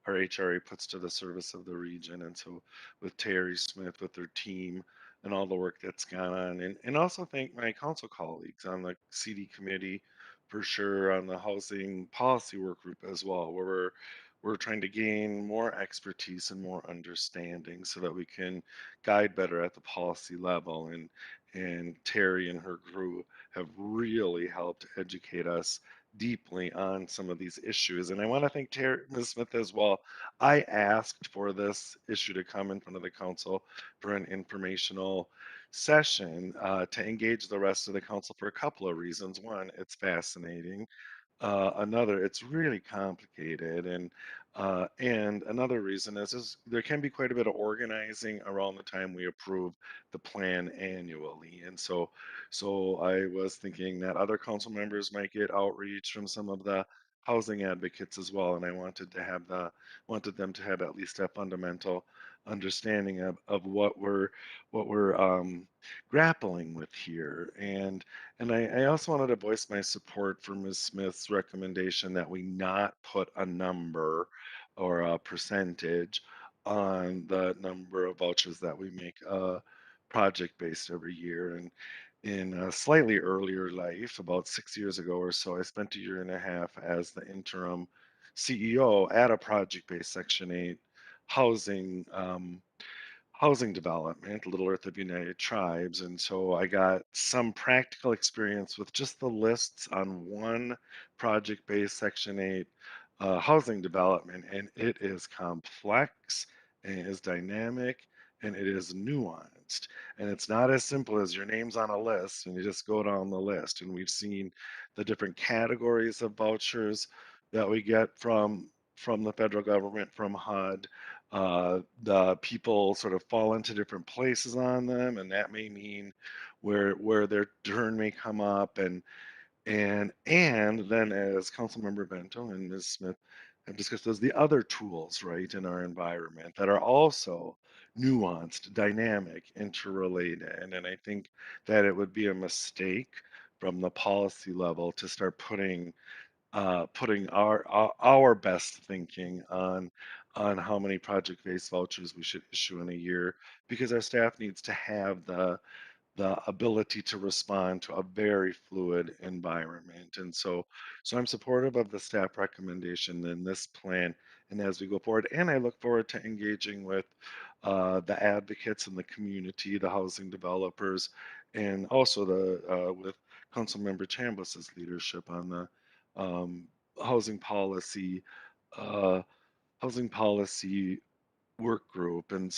our HRA puts to the service of the region. And so with Terry Smith, with their team and all the work that's gone on, and also thank my council colleagues on the CD committee for sure, on the housing policy work group as well, where we're trying to gain more expertise and more understanding so that we can guide better at the policy level. And Terry and her crew have really helped educate us deeply on some of these issues. And I want to thank Ms. Smith as well. I asked for this issue to come in front of the council for an informational session to engage the rest of the council for a couple of reasons. One, it's fascinating. Another, it's really complicated, and And another reason is there can be quite a bit of organizing around the time we approve the plan annually. And so I was thinking that other council members might get outreach from some of the housing advocates as well. And I wanted them to have at least a fundamental understanding of what we're grappling with here. And I also wanted to voice my support for Ms. Smith's recommendation that we not put a number or a percentage on the number of vouchers that we make project based every year. And in a slightly earlier life, about 6 years ago or so, I spent a year and a half as the interim CEO at a project based Section 8 housing housing development, Little Earth of United Tribes. And so I got some practical experience with just the lists on one project based Section 8 housing development. And it is complex and it is dynamic and it is nuanced. And it's not as simple as your name's on a list and you just go down the list. And we've seen the different categories of vouchers that we get from the federal government, from HUD. The people sort of fall into different places on them, and that may mean where their turn may come up, and then as Councilmember Bento and Ms. Smith have discussed, there's the other tools, right, in our environment that are also nuanced, dynamic, interrelated, and I think that it would be a mistake from the policy level to start putting our best thinking on how many project-based vouchers we should issue in a year, because our staff needs to have the ability to respond to a very fluid environment. And so I'm supportive of the staff recommendation in this plan and as we go forward. And I look forward to engaging with the advocates in the community, the housing developers, and also with Councilmember Chambliss's leadership on the um, housing policy uh, housing policy work group. And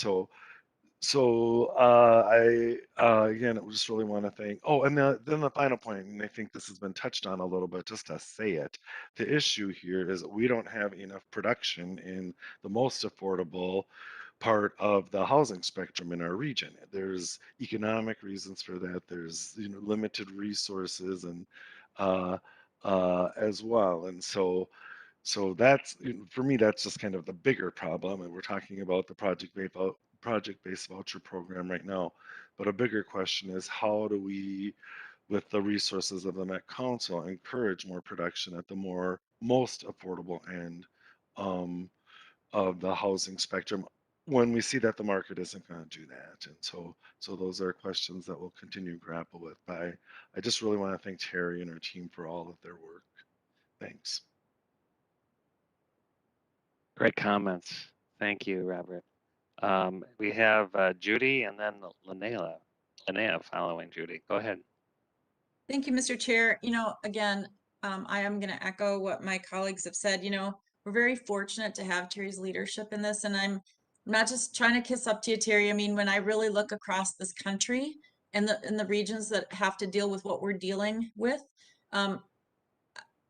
I again just really want to thank. Oh, and then the final point, and I think this has been touched on a little bit, just to say it. The issue here is that we don't have enough production in the most affordable part of the housing spectrum in our region. There's economic reasons for that. There's limited resources and uh, as well, and so that's for me that's just kind of the bigger problem. And we're talking about the project-based voucher program right now, but a bigger question is how do we, with the resources of the Met Council, encourage more production at the most affordable end um, of the housing spectrum when we see that the market isn't going to do that. And so those are questions that we'll continue to grapple with. But I just really want to thank Terry and her team for all of their work. Thanks. Great comments. Thank you, Robert. We have Judy and then Linnea following Judy. Go ahead. Thank you, Mr. Chair. Again, I am going to echo what my colleagues have said. We're very fortunate to have Terry's leadership in this, and I'm not just trying to kiss up to you, Terry. I mean, when I really look across this country and the regions that have to deal with what we're dealing with,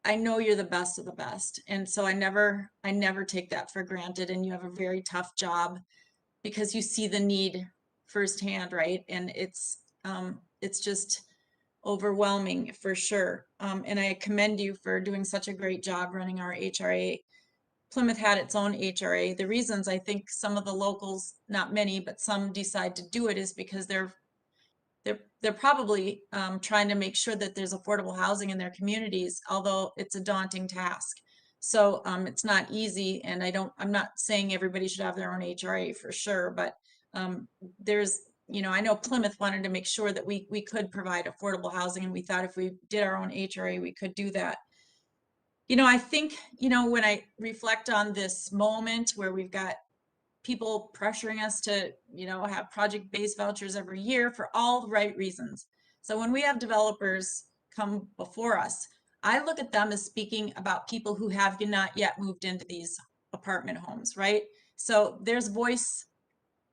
I know you're the best of the best, and so I never take that for granted. And you have a very tough job because you see the need firsthand, right? And it's just overwhelming for sure. And I commend you for doing such a great job running our HRA. Plymouth had its own HRA. The reasons I think some of the locals, not many, but some decide to do it is because they're probably trying to make sure that there's affordable housing in their communities, although it's a daunting task. So it's not easy, and I'm not saying everybody should have their own HRA for sure, but there's, I know Plymouth wanted to make sure that we could provide affordable housing, and we thought if we did our own HRA, we could do that. I think, when I reflect on this moment where we've got people pressuring us to, have project-based vouchers every year for all the right reasons. So when we have developers come before us, I look at them as speaking about people who have not yet moved into these apartment homes, right? So there's voice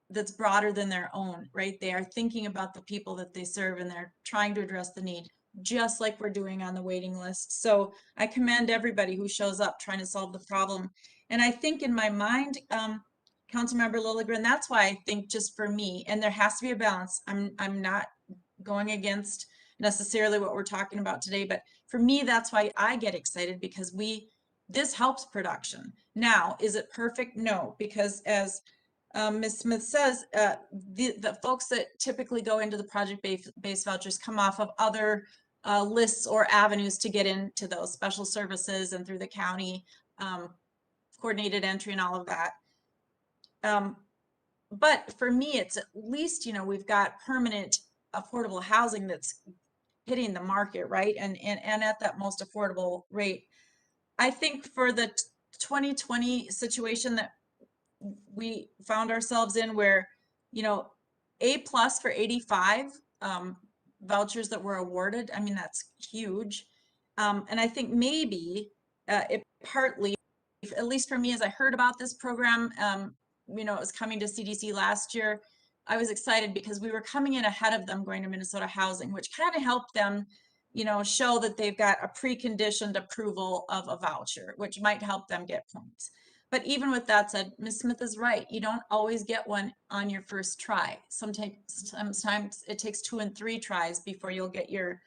that's broader than their own, right? They are thinking about the people that they serve and they're trying to address the need, just like we're doing on the waiting list. So I commend everybody who shows up trying to solve the problem. And I think in my mind, Councilmember Lilligren, that's why I think just for me, and there has to be a balance. I'm not going against necessarily what we're talking about today, but for me, that's why I get excited, because this helps production. Now, is it perfect? No, because as Ms. Smith says, the folks that typically go into the project-based vouchers come off of other lists or avenues to get into those special services and through the county, coordinated entry and all of that. But for me, it's at least, we've got permanent affordable housing that's hitting the market, right? And at that most affordable rate. I think for the 2020 situation that we found ourselves in, where, A+ for 85 vouchers that were awarded, I mean, that's huge. And I think maybe it partly, at least for me, as I heard about this program, it was coming to CDC last year, I was excited because we were coming in ahead of them going to Minnesota Housing, which kind of helped them, show that they've got a preconditioned approval of a voucher, which might help them get points. But even with that said, Ms. Smith is right. You don't always get one on your first try. Sometimes it takes 2 and 3 tries before you'll get your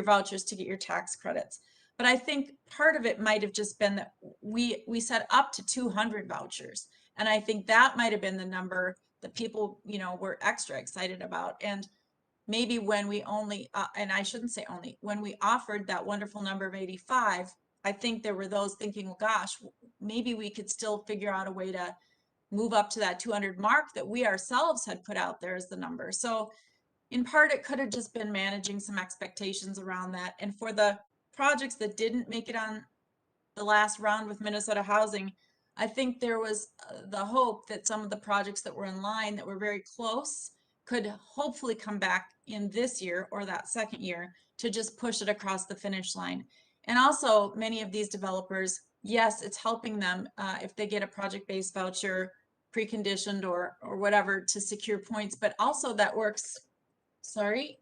vouchers to get your tax credits. But I think part of it might have just been that we set up to 200 vouchers. And I think that might have been the number that people, were extra excited about. And maybe when we only, and I shouldn't say only, when we offered that wonderful number of 85, I think there were those thinking, well, gosh, maybe we could still figure out a way to move up to that 200 mark that we ourselves had put out there as the number. So in part, it could have just been managing some expectations around that. And for the projects that didn't make it on the last round with Minnesota Housing, I think there was the hope that some of the projects that were in line that were very close could hopefully come back in this year or that second year to just push it across the finish line. And also, many of these developers, yes, it's helping them if they get a project-based voucher, preconditioned or whatever, to secure points, but also that works. Sorry,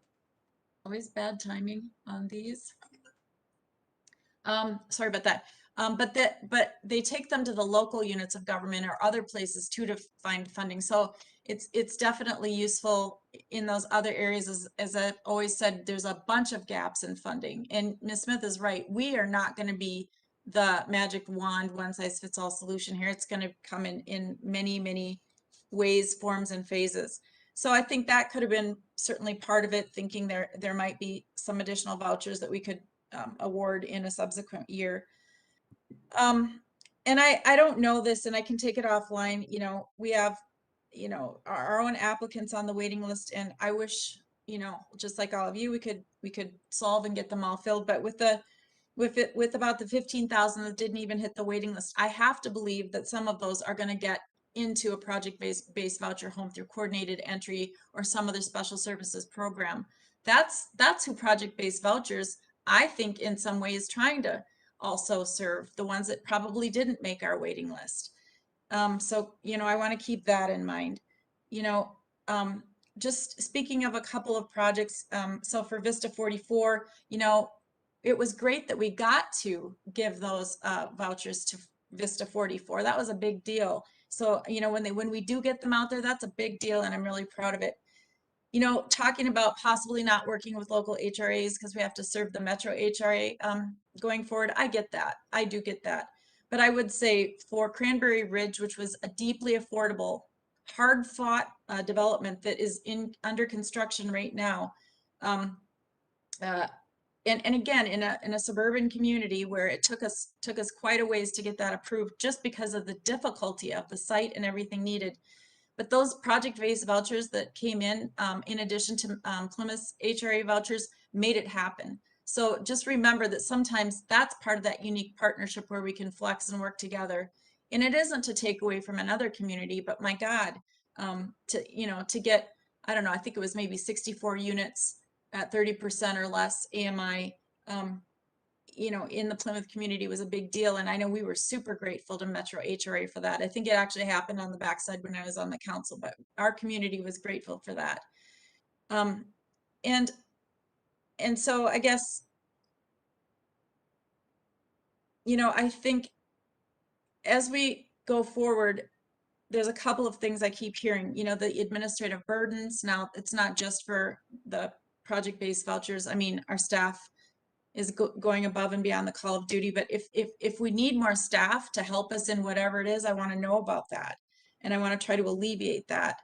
always bad timing on these. Sorry about that. But they take them to the local units of government or other places too to find funding. So it's definitely useful in those other areas. As I've always said, there's a bunch of gaps in funding. And Ms. Smith is right. We are not going to be the magic wand, one size fits all solution here. It's going to come in many, many ways, forms, and phases. So I think that could have been certainly part of it, thinking there might be some additional vouchers that we could award in a subsequent year. And I don't know this, and I can take it offline. We have, our own applicants on the waiting list, and I wish, just like all of you, we could solve and get them all filled. But with about the 15,000 that didn't even hit the waiting list, I have to believe that some of those are going to get into a project-based voucher home through coordinated entry or some other special services program. That's who project-based vouchers, I think, in some ways trying to also serve, the ones that probably didn't make our waiting list. So, I want to keep that in mind. Just speaking of a couple of projects, so for Vista 44, it was great that we got to give those vouchers to Vista 44. That was a big deal. So, when we do get them out there, that's a big deal, and I'm really proud of it. Talking about possibly not working with local HRAs because we have to serve the Metro HRA going forward, I get that. I do get that. But I would say for Cranberry Ridge, which was a deeply affordable, hard-fought development that is under construction right now, and again, in a suburban community where it took us quite a ways to get that approved, just because of the difficulty of the site and everything needed. But those project-based vouchers that came in addition to Plymouth's HRA vouchers, made it happen. So just remember that sometimes that's part of that unique partnership where we can flex and work together. And it isn't to take away from another community, but my God, to get, I don't know, I think it was maybe 64 units at 30% or less AMI, in the Plymouth community was a big deal. And I know we were super grateful to Metro HRA for that. I think it actually happened on the backside when I was on the council, but our community was grateful for that. And so I guess, I think as we go forward, there's a couple of things I keep hearing, you know, the administrative burdens. Now, it's not just for the project-based vouchers. I mean, our staff is going above and beyond the call of duty, but if we need more staff to help us in whatever it is, I want to know about that. And I want to try to alleviate that.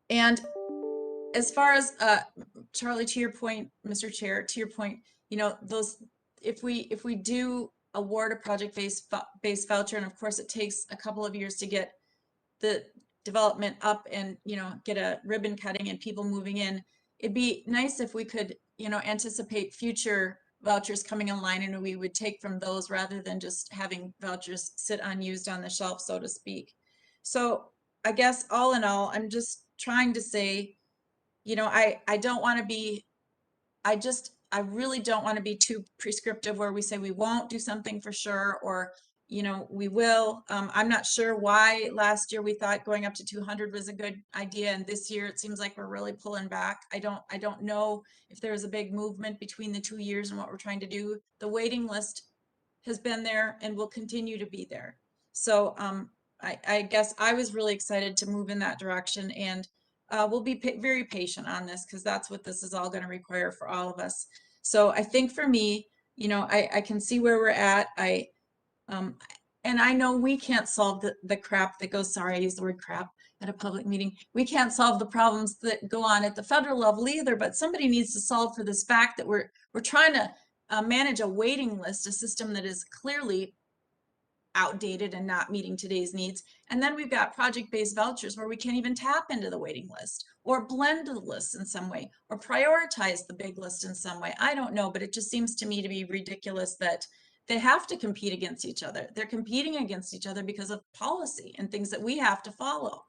And as far as, Charlie, to your point, Mr. Chair, to your point, you know, those, if we do award a project-based voucher, and of course it takes a couple of years to get the development up and, you know, get a ribbon cutting and people moving in, it'd be nice if we could, you know, anticipate future vouchers coming online and we would take from those rather than just having vouchers sit unused on the shelf, so to speak. So I guess all in all, I'm just trying to say, you know, I don't want to be, I really don't want to be too prescriptive where we say we won't do something for sure, or, you know, we will. I'm not sure why last year we thought going up to 200 was a good idea, and this year it seems like we're really pulling back. I don't know if there was a big movement between the 2 years and what we're trying to do. The waiting list has been there and will continue to be there. So I guess I was really excited to move in that direction, and we'll be very patient on this because that's what this is all going to require for all of us. So I think for me, you know, I can see where we're at. And I know we can't solve the crap that goes, sorry, I used the word crap at a public meeting. We can't solve the problems that go on at the federal level either, but somebody needs to solve for this fact that we're trying to manage a waiting list, a system that is clearly outdated and not meeting today's needs. And then we've got project-based vouchers where we can't even tap into the waiting list or blend the list in some way or prioritize the big list in some way. I don't know, but it just seems to me to be ridiculous that they have to compete against each other. They're competing against each other because of policy and things that we have to follow.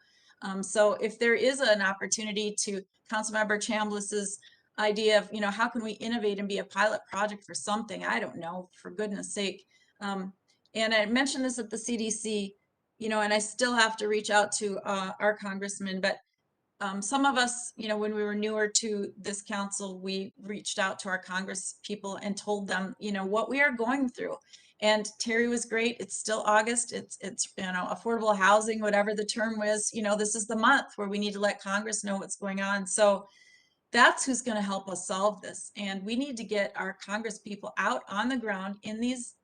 So if there is an opportunity to Councilmember Chambliss's idea of, you know, how can we innovate and be a pilot project for something? I don't know, for goodness sake. And I mentioned this at the CDC, you know, and I still have to reach out to our congressman, but some of us, you know, when we were newer to this council, we reached out to our Congress people and told them, you know, what we are going through. And Terry was great. It's still August. It's you know, affordable housing, whatever the term was, you know, this is the month where we need to let Congress know what's going on. So that's who's going to help us solve this. And we need to get our Congress people out on the ground in these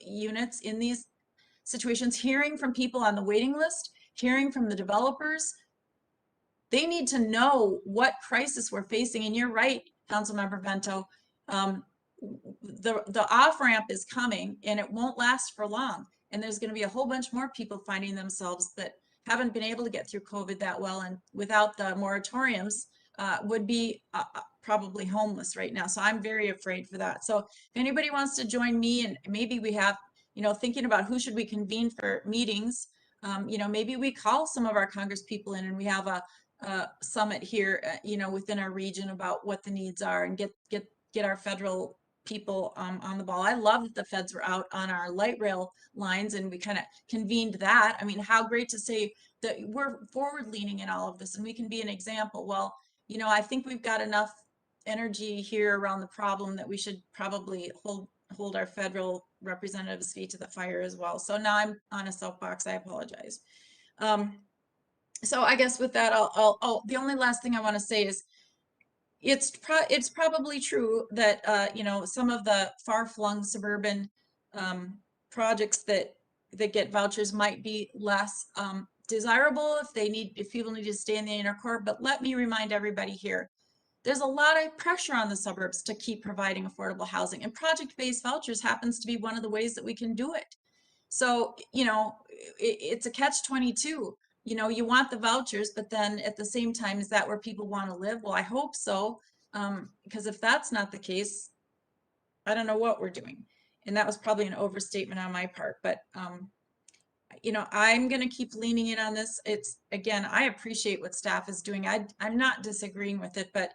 units, in these situations, hearing from people on the waiting list, hearing from the developers. They need to know what crisis we're facing. And you're right, Councilmember Vento. The off-ramp is coming and it won't last for long. And there's going to be a whole bunch more people finding themselves that haven't been able to get through COVID that well, and without the moratoriums would be probably homeless right now. So I'm very afraid for that. So if anybody wants to join me, and maybe we have, you know, thinking about who should we convene for meetings, you know, maybe we call some of our Congress people in and we have a summit here, you know, within our region about what the needs are, and get our federal people on the ball. I love that the feds were out on our light rail lines and we kind of convened that. I mean, how great to say that we're forward leaning in all of this and we can be an example. Well, you know, I think we've got enough energy here around the problem that we should probably hold our federal representatives' feet to the fire as well. So now I'm on a soapbox. I apologize. So I guess with that, the only last thing I want to say is it's probably true that you know, some of the far-flung suburban projects that get vouchers might be less desirable if people need to stay in the inner core. But let me remind everybody here, there's a lot of pressure on the suburbs to keep providing affordable housing, and project-based vouchers happens to be one of the ways that we can do it. So, you know, it's a catch-22. You know, you want the vouchers, but then at the same time, is that where people want to live? Well, I hope so, because if that's not the case, I don't know what we're doing. And that was probably an overstatement on my part, but you know, I'm going to keep leaning in on this. It's, again, I appreciate what staff is doing. I'm not disagreeing with it, but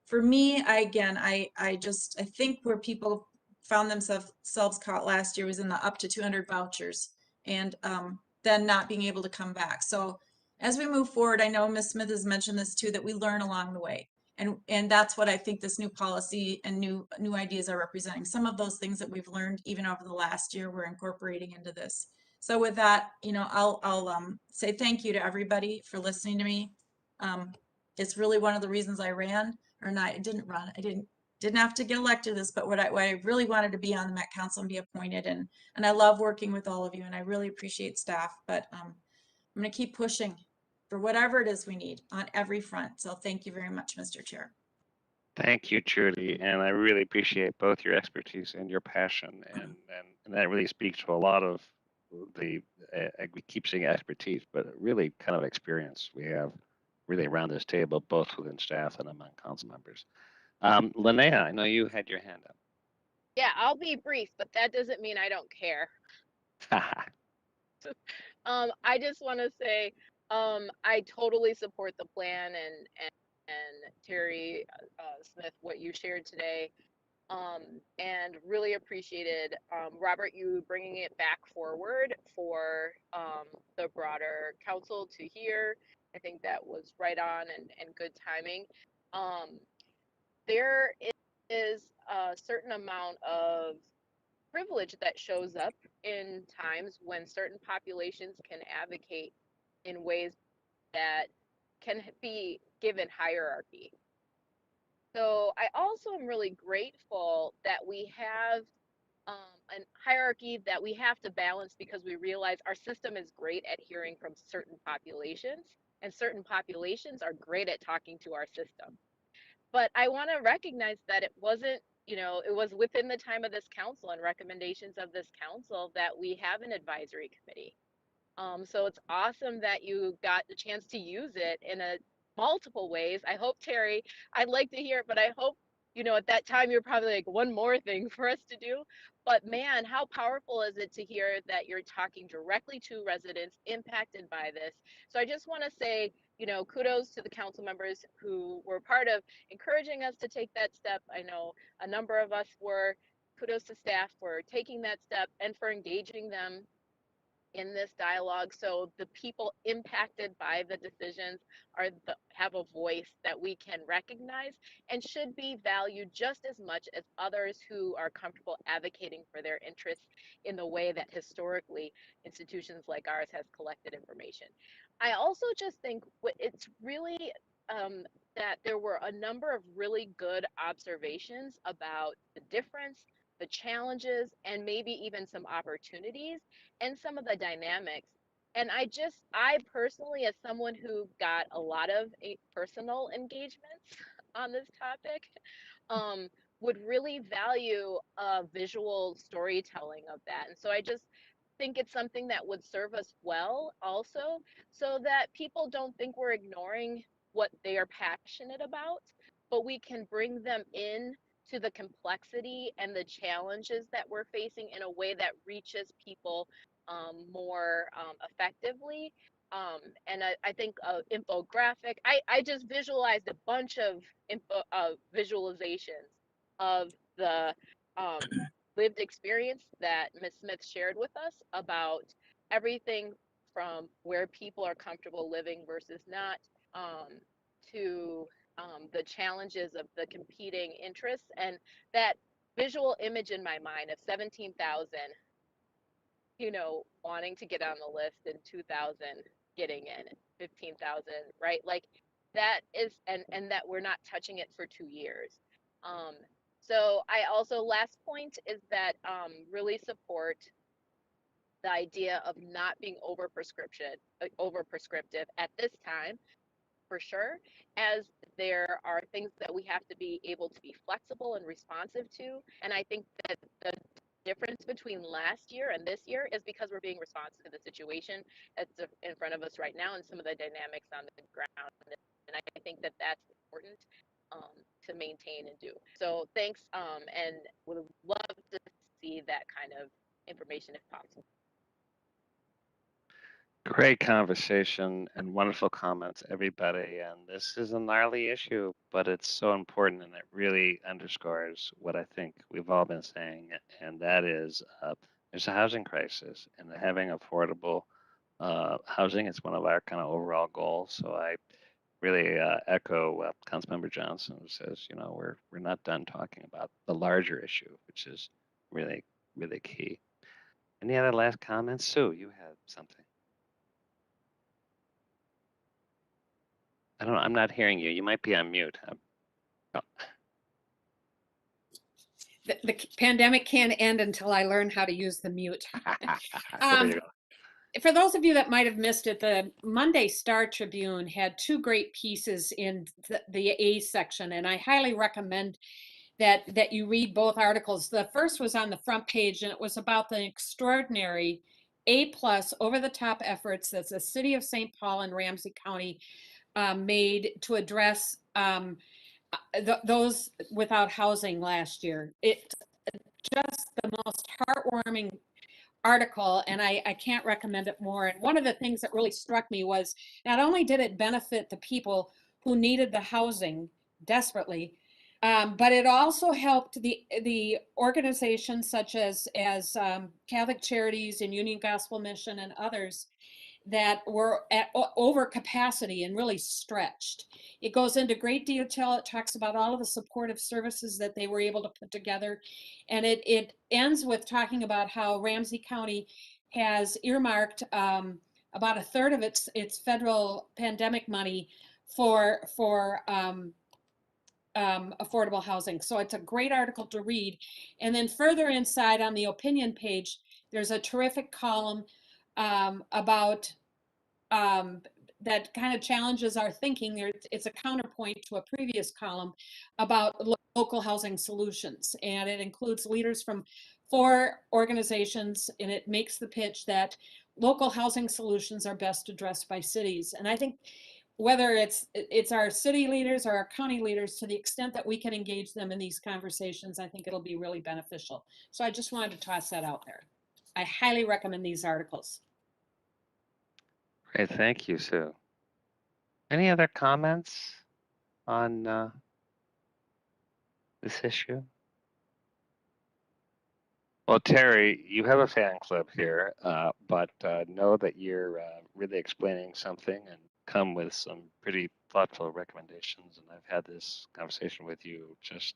for me, I think where people found themselves caught last year was in the up to 200 vouchers, and then not being able to come back. So as we move forward, I know Ms. Smith has mentioned this too, that we learn along the way. And that's what I think this new policy and new ideas are representing. Some of those things that we've learned even over the last year, we're incorporating into this. So with that, I'll say thank you to everybody for listening to me. It's really one of the reasons I ran, or not, I didn't run. I didn't have to get elected to this, but what I really wanted to be on the Met Council and be appointed, and I love working with all of you, and I really appreciate staff, but I'm going to keep pushing for whatever it is we need on every front. So thank you very much, Mr. Chair. Thank you, Trudy, and I really appreciate both your expertise and your passion, and that really speaks to a lot of the we keep saying expertise, but really kind of experience we have really around this table, both within staff and among council members. Linnea, I know you had your hand Yeah, I'll be brief, but that doesn't mean I don't care. up. I just want to say, I totally support the plan and Terry Smith, what you shared today, and really appreciated, Robert, you bringing it back forward for the broader council to hear. I think that was right on and good timing. There is a certain amount of privilege that shows up in times when certain populations can advocate in ways that can be given hierarchy. So I also am really grateful that we have a hierarchy that we have to balance, because we realize our system is great at hearing from certain populations, and certain populations are great at talking to our system. But I want to recognize that it wasn't, it was within the time of this council and recommendations of this council that we have an advisory committee. So it's awesome that you got the chance to use it in multiple ways. I hope, Terry, I'd like to hear it, but I hope, at that time you're probably like, one more thing for us to do. But man, how powerful is it to hear that you're talking directly to residents impacted by this? So I just want to say, kudos to the council members who were part of encouraging us to take that step. I know a number of us were. Kudos to staff for taking that step and for engaging them in this dialogue, so the people impacted by the decisions have a voice that we can recognize and should be valued just as much as others who are comfortable advocating for their interests in the way that historically institutions like ours has collected information. I also just think it's really that there were a number of really good observations about the difference, the challenges, and maybe even some opportunities and some of the dynamics. And I personally, as someone who got a lot of personal engagements on this topic, would really value visual storytelling of that. And so I just think it's something that would serve us well also, so that people don't think we're ignoring what they are passionate about, but we can bring them in to the complexity and the challenges that we're facing in a way that reaches people more effectively. And I think infographic, I just visualized a bunch of visualizations of the lived experience that Ms. Smith shared with us about everything from where people are comfortable living versus not, to the challenges of the competing interests, and that visual image in my mind of 17,000, wanting to get on the list, and 2,000 getting in, 15,000, right? Like that is, and that we're not touching it for 2 years. So I also, last point is that really support the idea of not being over prescriptive at this time, for sure, as there are things that we have to be able to be flexible and responsive to. And I think that the difference between last year and this year is because we're being responsive to the situation that's in front of us right now and some of the dynamics on the ground. And I think that that's important to maintain and do. So thanks, and would love to see that kind of information if possible. Great conversation and wonderful comments, everybody. And this is a gnarly issue, but it's so important, and it really underscores what I think we've all been saying, and that is there's a housing crisis, and having affordable housing is one of our kind of overall goals. So I really echo Councilmember Johnson, who says, you know, we're not done talking about the larger issue, which is really, really key. Any other last comments? Sue, you had something. I don't know. I'm not hearing you. You might be on mute. Oh. The pandemic can't end until I learn how to use the mute. There you go. For those of you that might have missed it, the Monday Star Tribune had two great pieces in the A section, and I highly recommend that you read both articles. The first was on the front page, and it was about the extraordinary A+ over-the-top efforts that the city of St. Paul and Ramsey County made to address those without housing last year. It's just the most heartwarming article, and I can't recommend it more. And one of the things that really struck me was not only did it benefit the people who needed the housing desperately, but it also helped the organizations such as Catholic Charities and Union Gospel Mission and others that were at over capacity and really stretched. It goes into great detail. It talks about all of the supportive services that they were able to put together. And it ends with talking about how Ramsey County has earmarked about a third of its federal pandemic money for affordable housing. So it's a great article to read. And then further inside on the opinion page, there's a terrific column about that kind of challenges our thinking. It's a counterpoint to a previous column about local housing solutions. And it includes leaders from 4 organizations, and it makes the pitch that local housing solutions are best addressed by cities. And I think whether it's our city leaders or our county leaders, to the extent that we can engage them in these conversations, I think it'll be really beneficial. So I just wanted to toss that out there. I highly recommend these articles. Great, thank you, Sue. Any other comments on this issue? Well, Terry, you have a fan club here, but know that you're really explaining something and come with some pretty thoughtful recommendations. And I've had this conversation with you just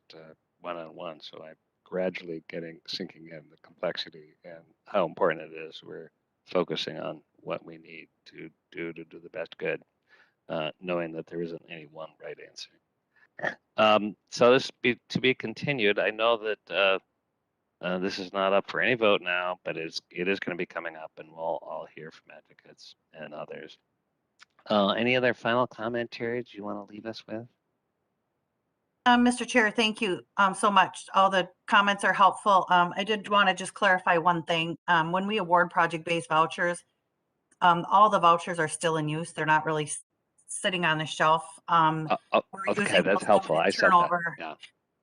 one-on-one, so I'm gradually sinking in the complexity and how important it is. We're focusing on what we need to do the best good, knowing that there isn't any one right answer. So this to be continued. I know that this is not up for any vote now, but it is going to be coming up, and we'll all hear from advocates and others. Any other final commentary do you want to leave us with? Mr. Chair, thank you so much. All the comments are helpful. I did want to just clarify one thing. When we award project-based vouchers, all the vouchers are still in use. They're not really sitting on the shelf. We're Okay, using that's those helpful. I said that.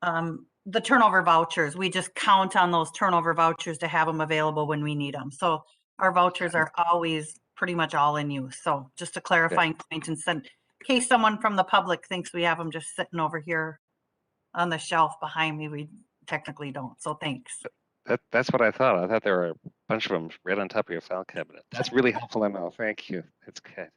Yeah. The turnover vouchers, we just count on those turnover vouchers to have them available when we need them. So our vouchers are always pretty much all in use. So just a clarifying point, and in case someone from the public thinks we have them just sitting over here on the shelf behind me, we technically don't. So thanks. That's what I thought. I thought there were a bunch of them right on top of your file cabinet. That's really helpful to know. Thank you. It's good.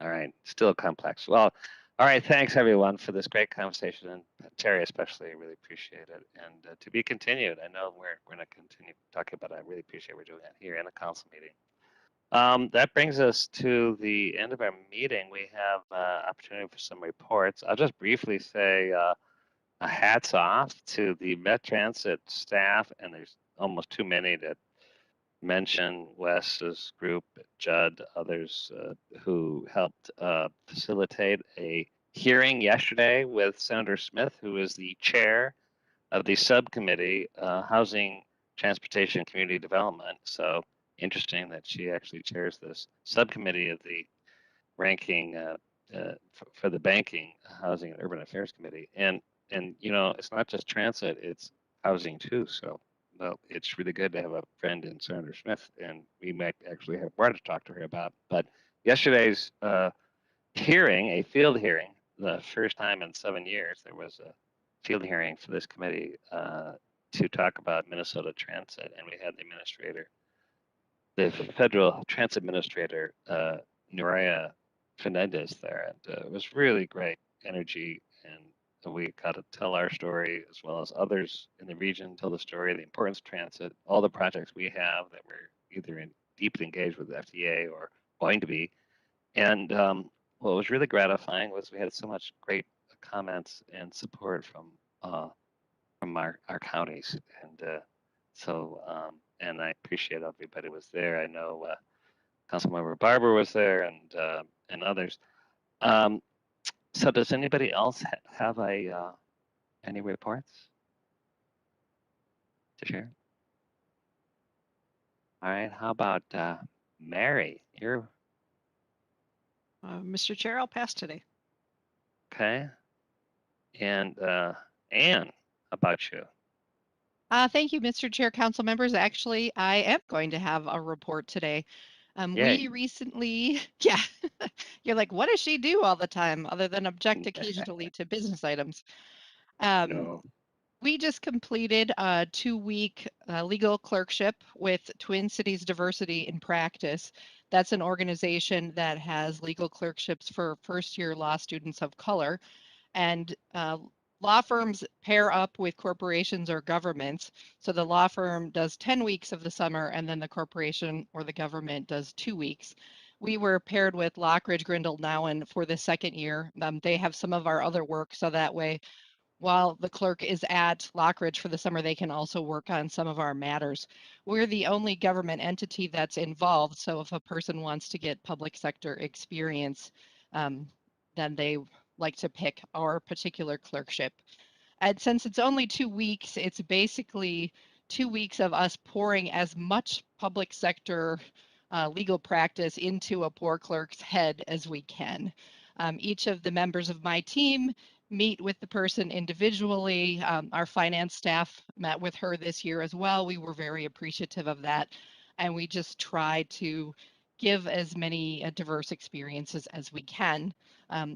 All right, still complex. Well, all right, thanks everyone for this great conversation, and Terry especially, I really appreciate it. And to be continued, I know we're going to continue talking about it. I really appreciate we're doing that here in a council meeting. That brings us to the end of our meeting. We have opportunity for some reports. I'll just briefly say a hats off to the Met Transit staff, and there's almost too many to mention. Wes's group, Judd, others who helped facilitate a hearing yesterday with Senator Smith, who is the chair of the subcommittee, Housing, Transportation, Community Development. So interesting that she actually chairs this subcommittee of the ranking for the Banking, Housing, and Urban Affairs Committee. And you know, it's not just transit, it's housing too. So well, it's really good to have a friend in Senator Smith, and we might actually have more to talk to her about. But yesterday's hearing, a field hearing, the first time in 7 years, there was a field hearing for this committee to talk about Minnesota transit, and we had the administrator, the federal transit administrator, Nuria tremendous there, and it was really great energy, and we got to tell our story as well as others in the region tell the story, the importance of transit, all the projects we have that we're either deeply engaged with the FDA or going to be. And what was really gratifying was we had so much great comments and support from our counties, and and I appreciate everybody was there. I know Councilmember Barber was there, and others. Um, so does anybody else have any reports to share? All right, how about Mary? You're Mr. Chair, I'll pass today. okay. And Anne, how about you? Thank you, Mr. Chair, council members. Actually, I am going to have a report today. Yay. We recently, yeah, you're like, what does she do all the time other than object occasionally to business items? No. We just completed a 2-week legal clerkship with Twin Cities Diversity in Practice. That's an organization that has legal clerkships for first-year law students of color. And law firms pair up with corporations or governments. So the law firm does 10 weeks of the summer, and then the corporation or the government does 2 weeks. We were paired with Lockridge, Grindle, Nowen for the second year. They have some of our other work, so that way, while the clerk is at Lockridge for the summer, they can also work on some of our matters. We're the only government entity that's involved, so if a person wants to get public sector experience, then they like to pick our particular clerkship. And since it's only 2 weeks, it's basically 2 weeks of us pouring as much public sector legal practice into a poor clerk's head as we can. Each of the members of my team meet with the person individually. Our finance staff met with her this year as well. We were very appreciative of that. And we just try to give as many diverse experiences as we can.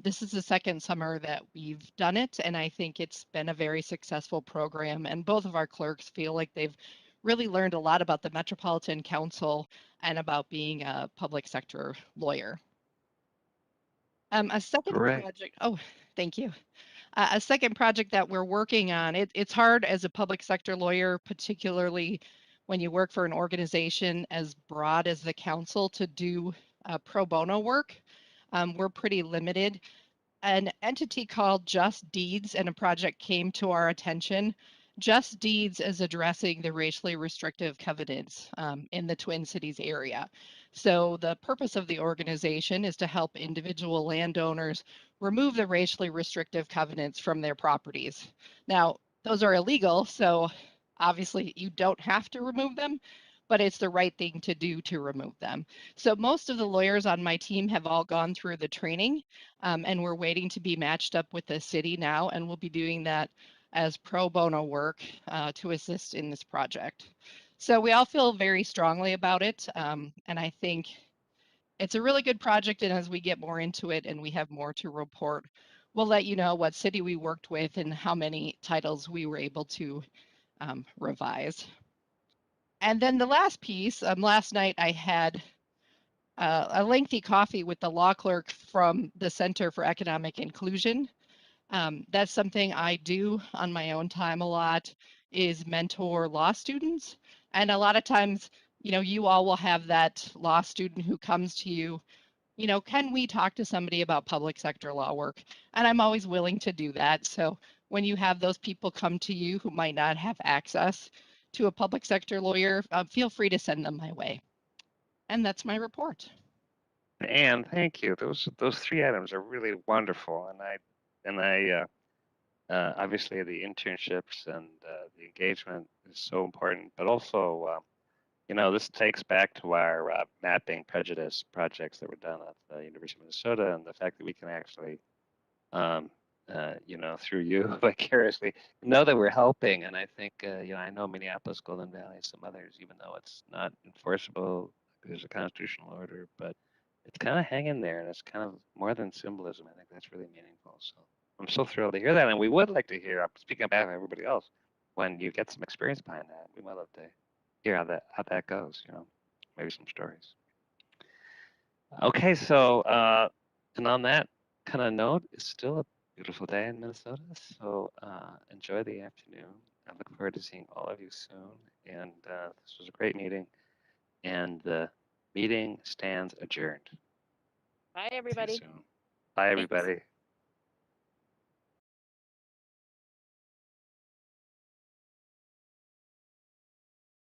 This is the second summer that we've done it, and I think it's been a very successful program. And both of our clerks feel like they've really learned a lot about the Metropolitan Council and about being a public sector lawyer. A second Great. project, oh, thank you. A second project that we're working on, it's hard as a public sector lawyer, particularly when you work for an organization as broad as the council, to do pro bono work. We're pretty limited. An entity called Just Deeds and a project came to our attention. Just Deeds is addressing the racially restrictive covenants in the Twin Cities area. So the purpose of the organization is to help individual landowners remove the racially restrictive covenants from their properties. Now, those are illegal, so obviously you don't have to remove them, but it's the right thing to do to remove them. So most of the lawyers on my team have all gone through the training, and we're waiting to be matched up with the city now, and we'll be doing that as pro bono work to assist in this project. So we all feel very strongly about it, and I think it's a really good project, and as we get more into it and we have more to report, we'll let you know what city we worked with and how many titles we were able to revise. And then the last piece, last night I had a lengthy coffee with the law clerk from the Center for Economic Inclusion. That's something I do on my own time a lot, is mentor law students. And a lot of times, you all will have that law student who comes to you, can we talk to somebody about public sector law work? And I'm always willing to do that. So when you have those people come to you who might not have access to a public sector lawyer, feel free to send them my way. And that's my report. Anne, thank you. Those 3 items are really wonderful, and I obviously the internships and the engagement is so important, but also this takes back to our mapping prejudice projects that were done at the University of Minnesota, and the fact that we can actually through you vicariously know that we're helping. And I think I know Minneapolis, Golden Valley, some others, even though it's not enforceable, there's a constitutional order, but it's kind of hanging there, and it's kind of more than symbolism. I think that's really meaningful. So I'm so thrilled to hear that, and we would like to hear, speaking on behalf of everybody else, when you get some experience behind that, we might love to hear how that goes. Maybe some stories. Okay, so And on that kind of note, it's still a beautiful day in Minnesota, so enjoy the afternoon. I look forward to seeing all of you soon. And this was a great meeting, and the meeting stands adjourned. Bye, See you everybody. soon. Bye, Thanks. everybody.